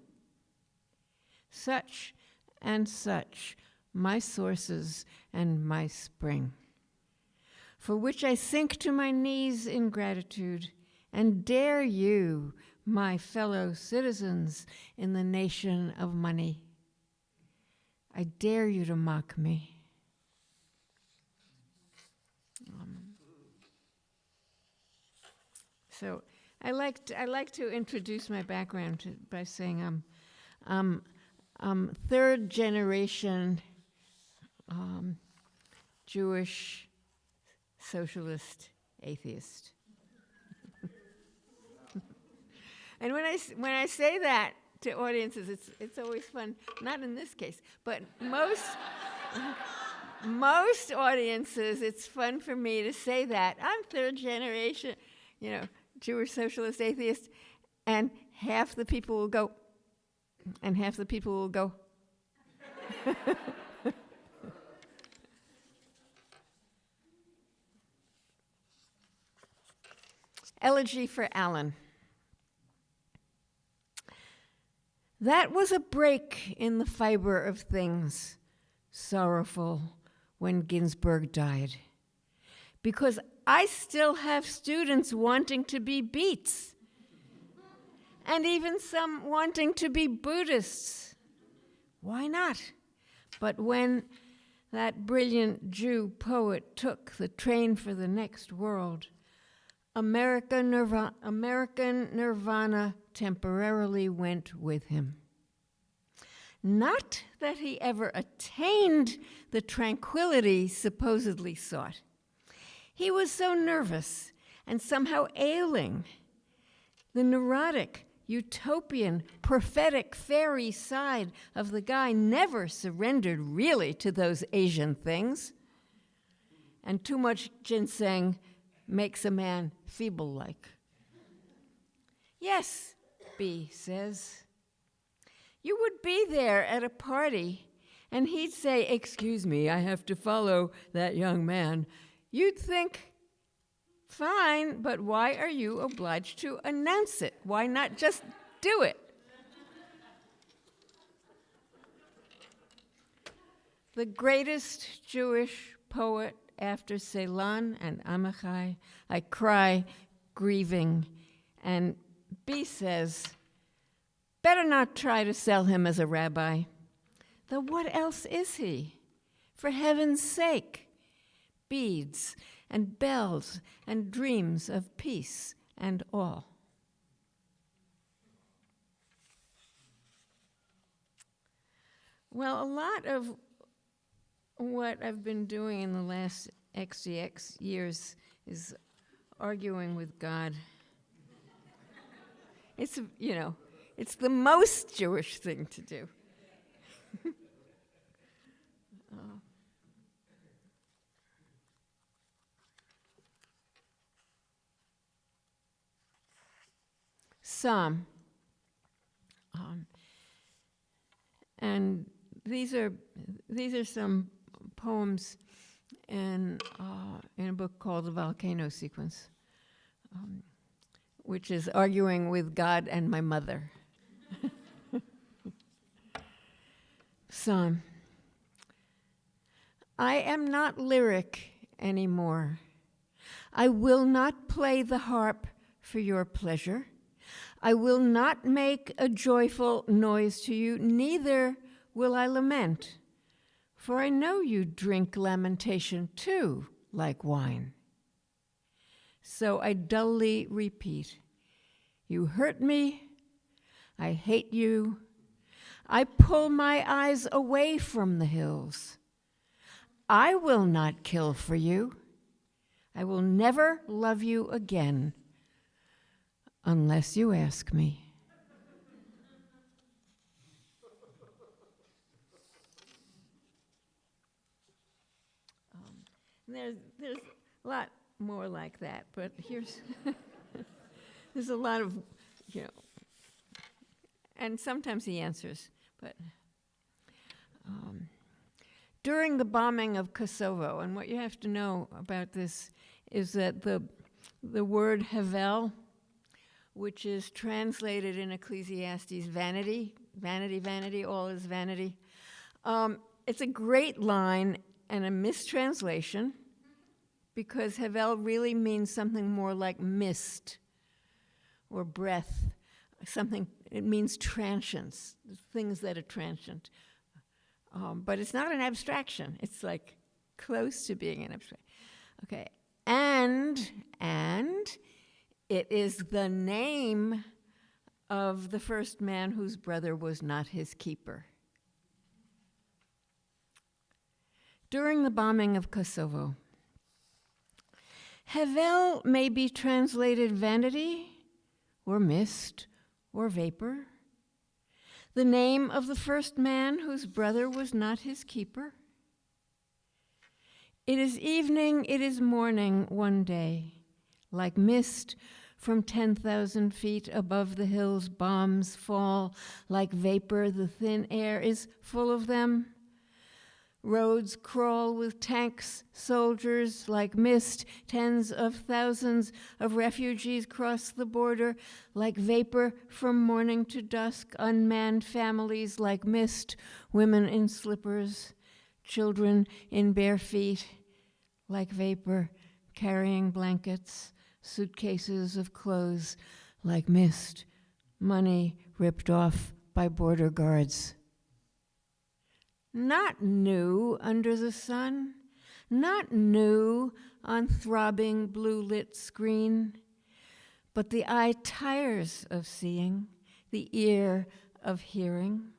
Such and such, my sources and my spring, for which I sink to my knees in gratitude and dare you, my fellow citizens in the nation of money. I dare you to mock me. So I like to introduce my background by saying I'm third generation Jewish socialist atheist. And when I say that to audiences, it's always fun. Not in this case, but most audiences, it's fun for me to say that I'm third generation, Jewish socialist atheist, and half the people will go, and half the people will go. Elegy for Alan. That was a break in the fiber of things, sorrowful when Ginsberg died, because I still have students wanting to be Beats, and even some wanting to be Buddhists. Why not? But when that brilliant Jew poet took the train for the next world, American nirvana temporarily went with him. Not that he ever attained the tranquility supposedly sought. He was so nervous and somehow ailing. The neurotic, utopian, prophetic, fairy side of the guy never surrendered really to those Asian things. And too much ginseng makes a man feeble-like. Yes, B says. You would be there at a party, and he'd say, "Excuse me, I have to follow that young man." You'd think, fine, but why are you obliged to announce it? Why not just do it? The greatest Jewish poet after Celan and Amichai, I cry, grieving, and B says, better not try to sell him as a rabbi. Though what else is he? For heaven's sake, beads and bells and dreams of peace and all. Well, a lot of what I've been doing in the last XDX years is arguing with God. It's, it's the most Jewish thing to do. Psalm. And these are some poems in a book called The Volcano Sequence, which is arguing with God and my mother. Psalm. I am not lyric anymore. I will not play the harp for your pleasure. I will not make a joyful noise to you, neither will I lament. For I know you drink lamentation too, like wine. So I dully repeat, you hurt me, I hate you, I pull my eyes away from the hills. I will not kill for you. I will never love you again, unless you ask me. There's a lot more like that, but here's there's a lot of, and sometimes he answers, but during the bombing of Kosovo, and what you have to know about this is that the word Havel, which is translated in Ecclesiastes vanity, vanity, vanity, all is vanity. It's a great line and a mistranslation, because Havel really means something more like mist or breath, it means transience, things that are transient. But it's not an abstraction. It's like close to being an abstraction. Okay, and it is the name of the first man whose brother was not his keeper. During the bombing of Kosovo, Havel may be translated vanity, or mist, or vapor. The name of the first man whose brother was not his keeper. It is evening, it is morning one day, like mist from 10,000 feet above the hills, bombs fall like vapor, the thin air is full of them. Roads crawl with tanks, soldiers like mist. Tens of thousands of refugees cross the border like vapor from morning to dusk. Unmanned families like mist. Women in slippers, children in bare feet like vapor, carrying blankets, suitcases of clothes like mist. Money ripped off by border guards. not new under the sun, not new on throbbing blue-lit screen, but the eye tires of seeing, the ear of hearing.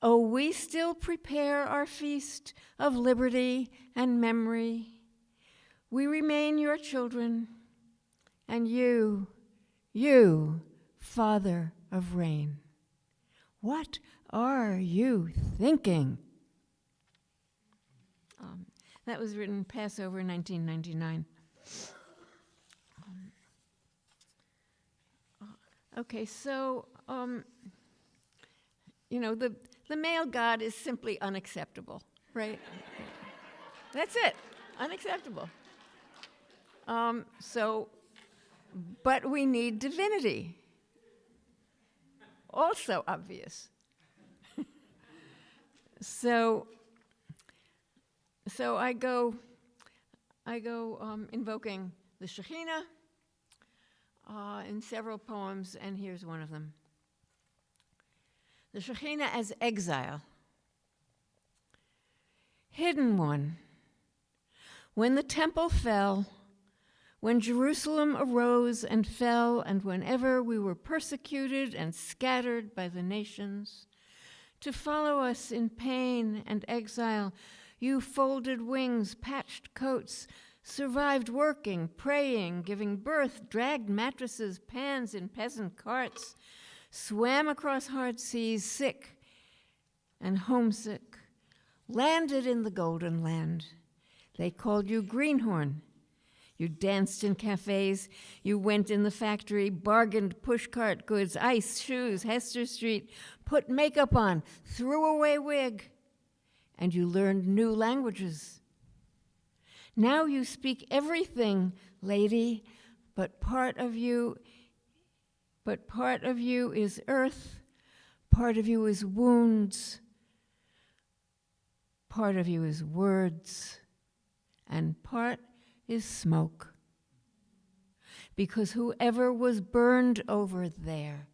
Oh, we still prepare our feast of liberty and memory. We remain your children, and you, Father of Rain, what are you thinking? That was written Passover 1999. Okay, so, the male god is simply unacceptable, right? That's it, unacceptable. But we need divinity. Also obvious. So I go invoking the Shekhinah in several poems, and here's one of them. The Shekhinah as exile. Hidden one, when the temple fell, when Jerusalem arose and fell, and whenever we were persecuted and scattered by the nations, to follow us in pain and exile, you folded wings, patched coats, survived working, praying, giving birth, dragged mattresses, pans in peasant carts, swam across hard seas, sick and homesick, landed in the Golden Land. They called you Greenhorn. You danced in cafes, you went in the factory, bargained pushcart goods, ice, shoes, Hester Street, put makeup on, threw away wig, and you learned new languages. Now you speak everything, lady, but part of you is earth, part of you is wounds, part of you is words, and part is smoke. Because whoever was burned over there,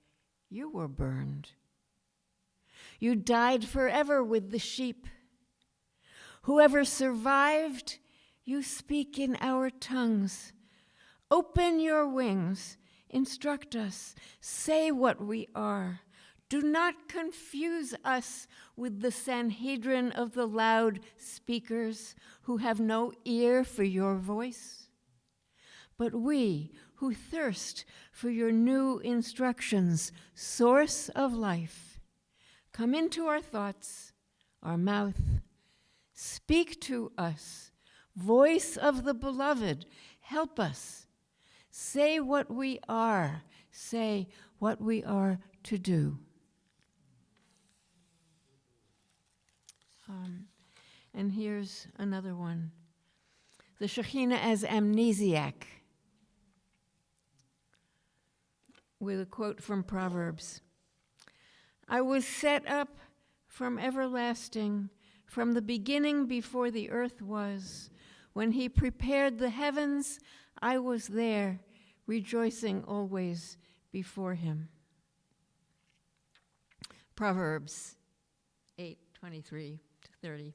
you were burned. You died forever with the sheep. Whoever survived, you speak in our tongues. Open your wings, instruct us, say what we are. Do not confuse us with the Sanhedrin of the loud speakers who have no ear for your voice. But we who thirst for your new instructions, source of life, come into our thoughts, our mouth. Speak to us, voice of the beloved, help us. Say what we are, say what we are to do. And here's another one. The Shekhinah as amnesiac, with a quote from Proverbs. I was set up from everlasting, from the beginning before the earth was. When he prepared the heavens, I was there, rejoicing always before him. Proverbs 8:23 to 30.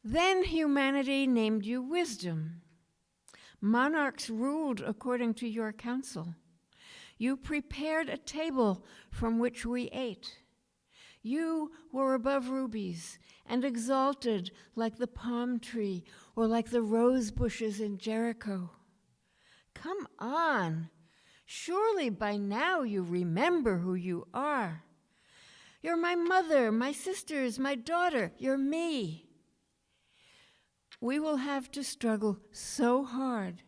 Then humanity named you wisdom. Monarchs ruled according to your counsel. You prepared a table from which we ate. You were above rubies and exalted like the palm tree or like the rose bushes in Jericho. Come on. Surely by now you remember who you are. You're my mother, my sisters, my daughter. You're me. We will have to struggle so hard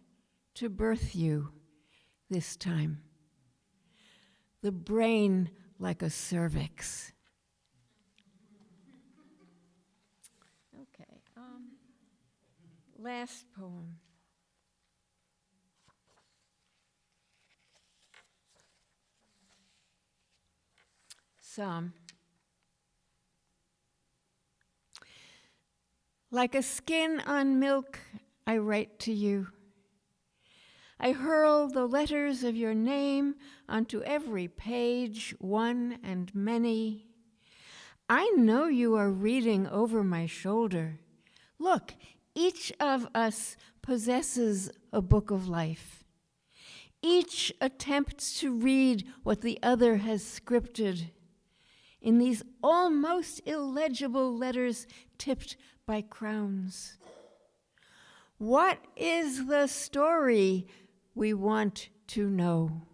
to birth you this time. The brain like a cervix. Okay, last poem. Psalm. Like a skin on milk, I write to you. I hurl the letters of your name onto every page, one and many. I know you are reading over my shoulder. Look, each of us possesses a book of life. Each attempts to read what the other has scripted in these almost illegible letters tipped by crowns. What is the story we want to know?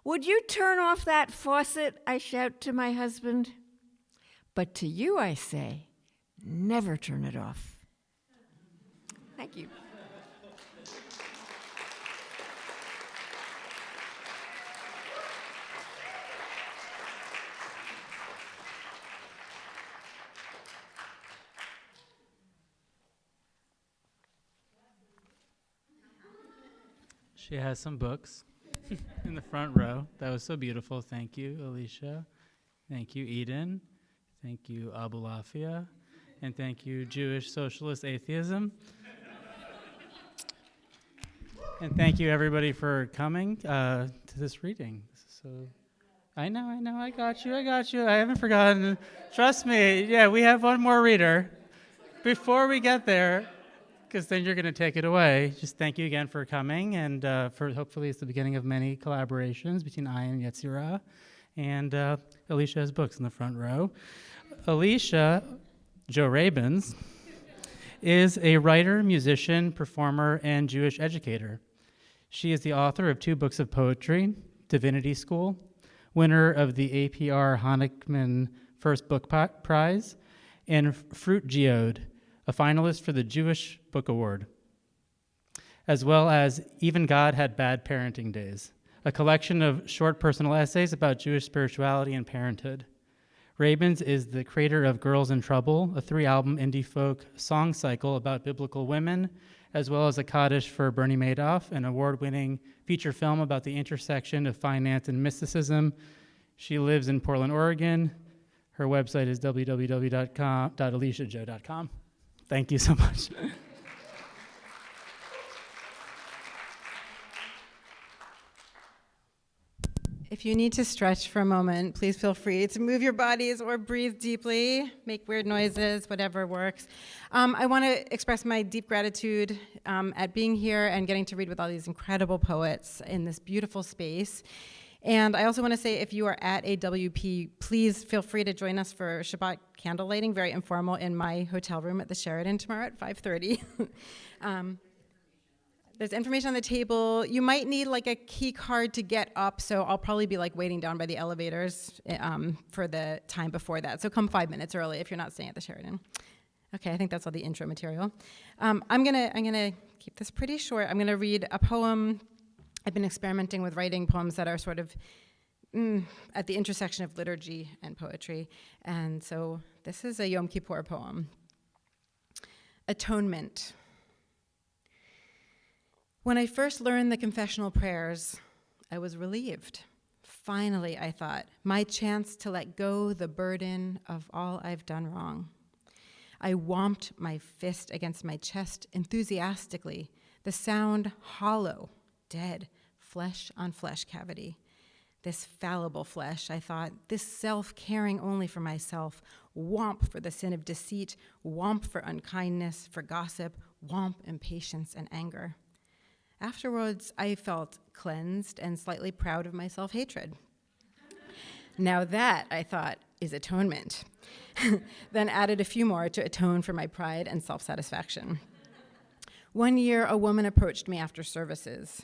Would you turn off that faucet? I shout to my husband. But to you I say, never turn it off. Thank you. She has some books in the front row. That was so beautiful. Thank you, Alicia. Thank you, Eden. Thank you, Abulafia. And thank you, Jewish Socialist Atheism. And thank you, everybody, for coming to this reading. This is so... I know, I got you. I haven't forgotten. Trust me. Yeah, we have one more reader. Before we get there, because then you're going to take it away, just thank you again for coming, and for hopefully it's the beginning of many collaborations between Ayin and Yetzirah. And Alicia has books in the front row. Alicia, Joe Rabins, is a writer, musician, performer, and Jewish educator. She is the author of 2 books of poetry, Divinity School, winner of the APR Honickman First Book Prize, and Fruit Geode, a finalist for the Jewish Book Award, as well as Even God Had Bad Parenting Days, a collection of short personal essays about Jewish spirituality and parenthood. Rabins is the creator of Girls in Trouble, a 3-album indie folk song cycle about biblical women, as well as a Kaddish for Bernie Madoff, an award-winning feature film about the intersection of finance and mysticism. She lives in Portland, Oregon. Her website is www.aliciajoe.com. Thank you so much. If you need to stretch for a moment, please feel free to move your bodies or breathe deeply, make weird noises, whatever works. I want to express my deep gratitude at being here and getting to read with all these incredible poets in this beautiful space. And I also want to say, if you are at AWP, please feel free to join us for Shabbat candle lighting, very informal, in my hotel room at the Sheraton tomorrow at 5:30. There's information on the table. You might need like a key card to get up, so I'll probably be like waiting down by the elevators for the time before that. So come 5 minutes early if you're not staying at the Sheraton. Okay, I think that's all the intro material. I'm gonna keep this pretty short. I'm gonna read a poem. I've been experimenting with writing poems that are sort of at the intersection of liturgy and poetry. And so this is a Yom Kippur poem. Atonement. When I first learned the confessional prayers, I was relieved. Finally, I thought, my chance to let go the burden of all I've done wrong. I whomped my fist against my chest enthusiastically, the sound hollow, dead, flesh on flesh cavity. This fallible flesh, I thought, this self caring only for myself, whomp for the sin of deceit, whomp for unkindness, for gossip, whomp impatience and anger. Afterwards, I felt cleansed and slightly proud of my self-hatred. Now that, I thought, is atonement. Then added a few more to atone for my pride and self-satisfaction. One year, a woman approached me after services.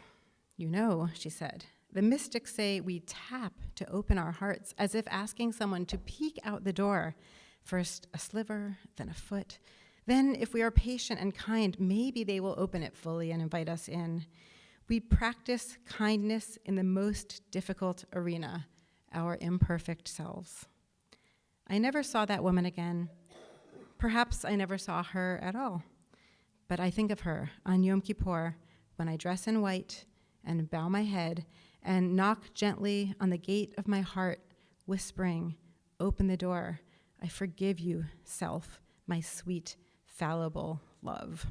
You know, she said, the mystics say we tap to open our hearts as if asking someone to peek out the door. First a sliver, then a foot. Then, if we are patient and kind, maybe they will open it fully and invite us in. We practice kindness in the most difficult arena, our imperfect selves. I never saw that woman again. Perhaps I never saw her at all. But I think of her on Yom Kippur when I dress in white and bow my head and knock gently on the gate of my heart, whispering, open the door. I forgive you, self, my sweet, fallible love.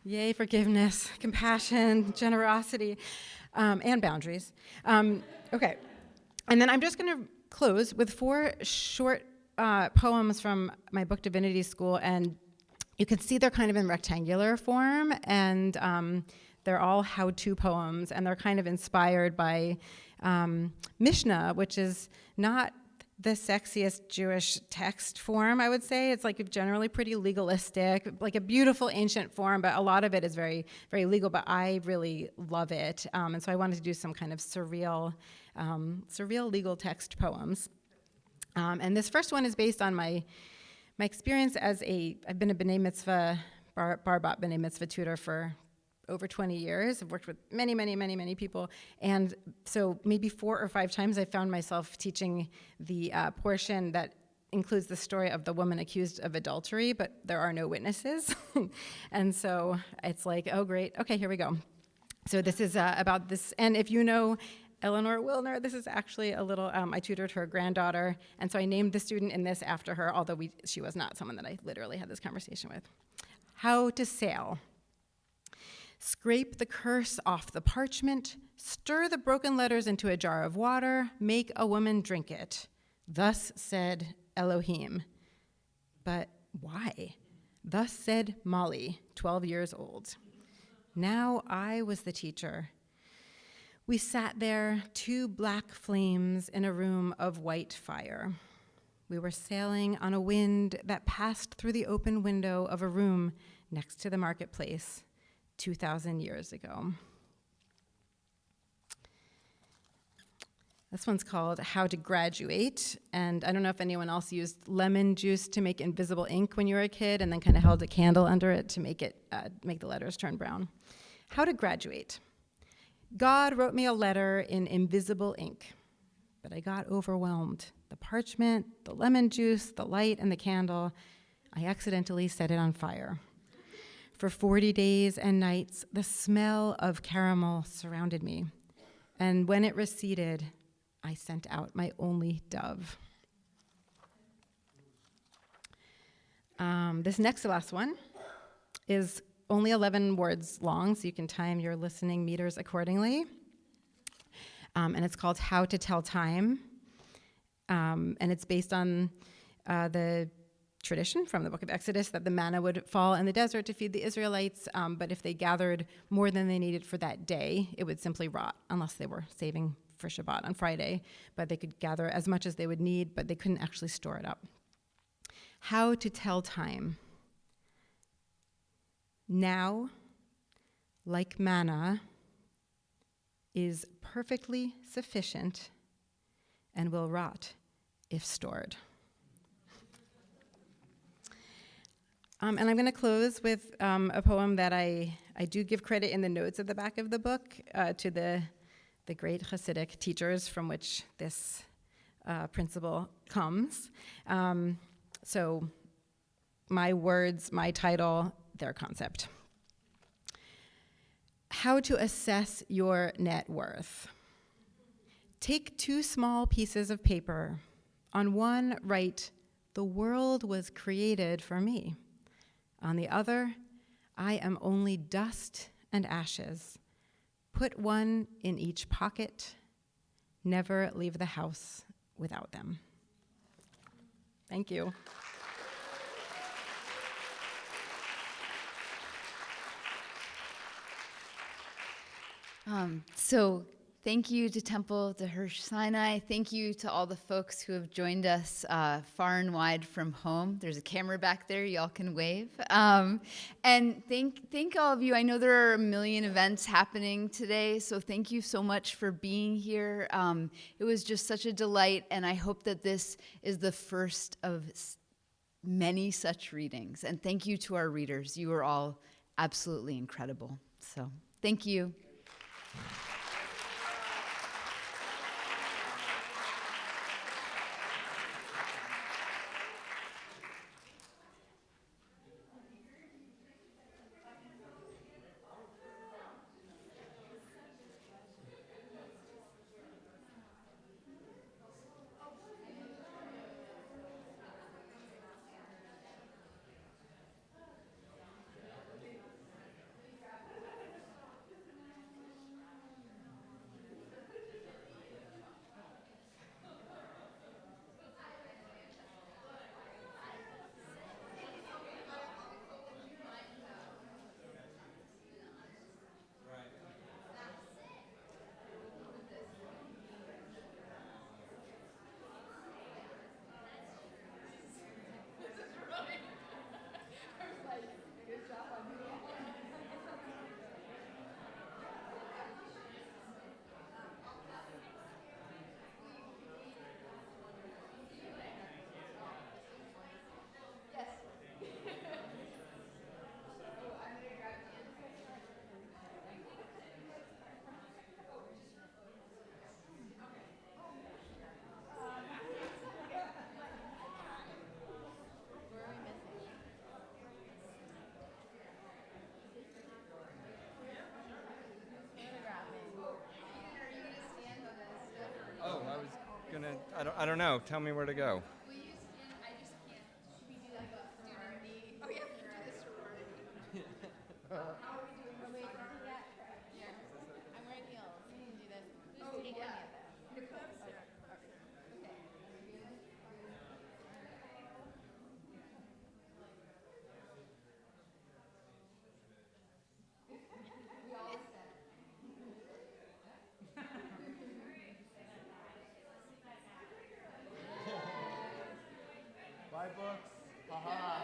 Yay, forgiveness, compassion, generosity. and boundaries. Okay, and then I'm just going to close with 4 short poems from my book Divinity School, and you can see they're kind of in rectangular form, and they're all how-to poems, and they're kind of inspired by Mishnah, which is not the sexiest Jewish text form, I would say. It's like generally pretty legalistic, like a beautiful ancient form, but a lot of it is very, very legal, but I really love it. And so I wanted to do some kind of surreal legal text poems. And this first one is based on my experience I've been a B'nai Mitzvah, bar bat B'nai Mitzvah tutor for over 20 years. I've worked with many, many, many, many people. And so maybe 4 or 5 times I found myself teaching the portion that includes the story of the woman accused of adultery, but there are no witnesses. And so it's like, oh, great. Okay, here we go. So this is about this. And if you know Eleanor Wilner, this is actually a little, I tutored her granddaughter. And so I named the student in this after her, although she was not someone that I literally had this conversation with. How to sail. Scrape the curse off the parchment, stir the broken letters into a jar of water, make a woman drink it. Thus said Elohim. But why? Thus said Molly, 12 years old. Now I was the teacher. We sat there, 2 black flames in a room of white fire. We were sailing on a wind that passed through the open window of a room next to the marketplace 2,000 years ago. This one's called How to Graduate, and I don't know if anyone else used lemon juice to make invisible ink when you were a kid and then kind of held a candle under it to make the letters turn brown. How to graduate. God wrote me a letter in invisible ink, but I got overwhelmed. The parchment, the lemon juice, the light, and the candle, I accidentally set it on fire. For 40 days and nights, the smell of caramel surrounded me. And when it receded, I sent out my only dove. This next to last one is only 11 words long, so you can time your listening meters accordingly. And it's called How to Tell Time. And it's based on the tradition from the book of Exodus that the manna would fall in the desert to feed the Israelites, but if they gathered more than they needed for that day, it would simply rot, unless they were saving for Shabbat on Friday. But they could gather as much as they would need, but they couldn't actually store it up. How to tell time. Now, like manna, is perfectly sufficient and will rot if stored. And I'm going to close with a poem that I do give credit in the notes at the back of the book to the great Hasidic teachers from which this principle comes. So my words, my title, their concept. How to assess your net worth. Take 2 small pieces of paper. On one, write, "The world was created for me." On the other, "I am only dust and ashes." Put one in each pocket. Never leave the house without them. Thank you. So thank you to Temple, to Hirsch Sinai. Thank you to all the folks who have joined us far and wide from home. There's a camera back there. Y'all can wave. And thank all of you. I know there are a million events happening today, so thank you so much for being here. It was just such a delight, and I hope that this is the first of many such readings. And thank you to our readers. You are all absolutely incredible. So thank you. don't know. Tell me where to go. Buy books. Haha.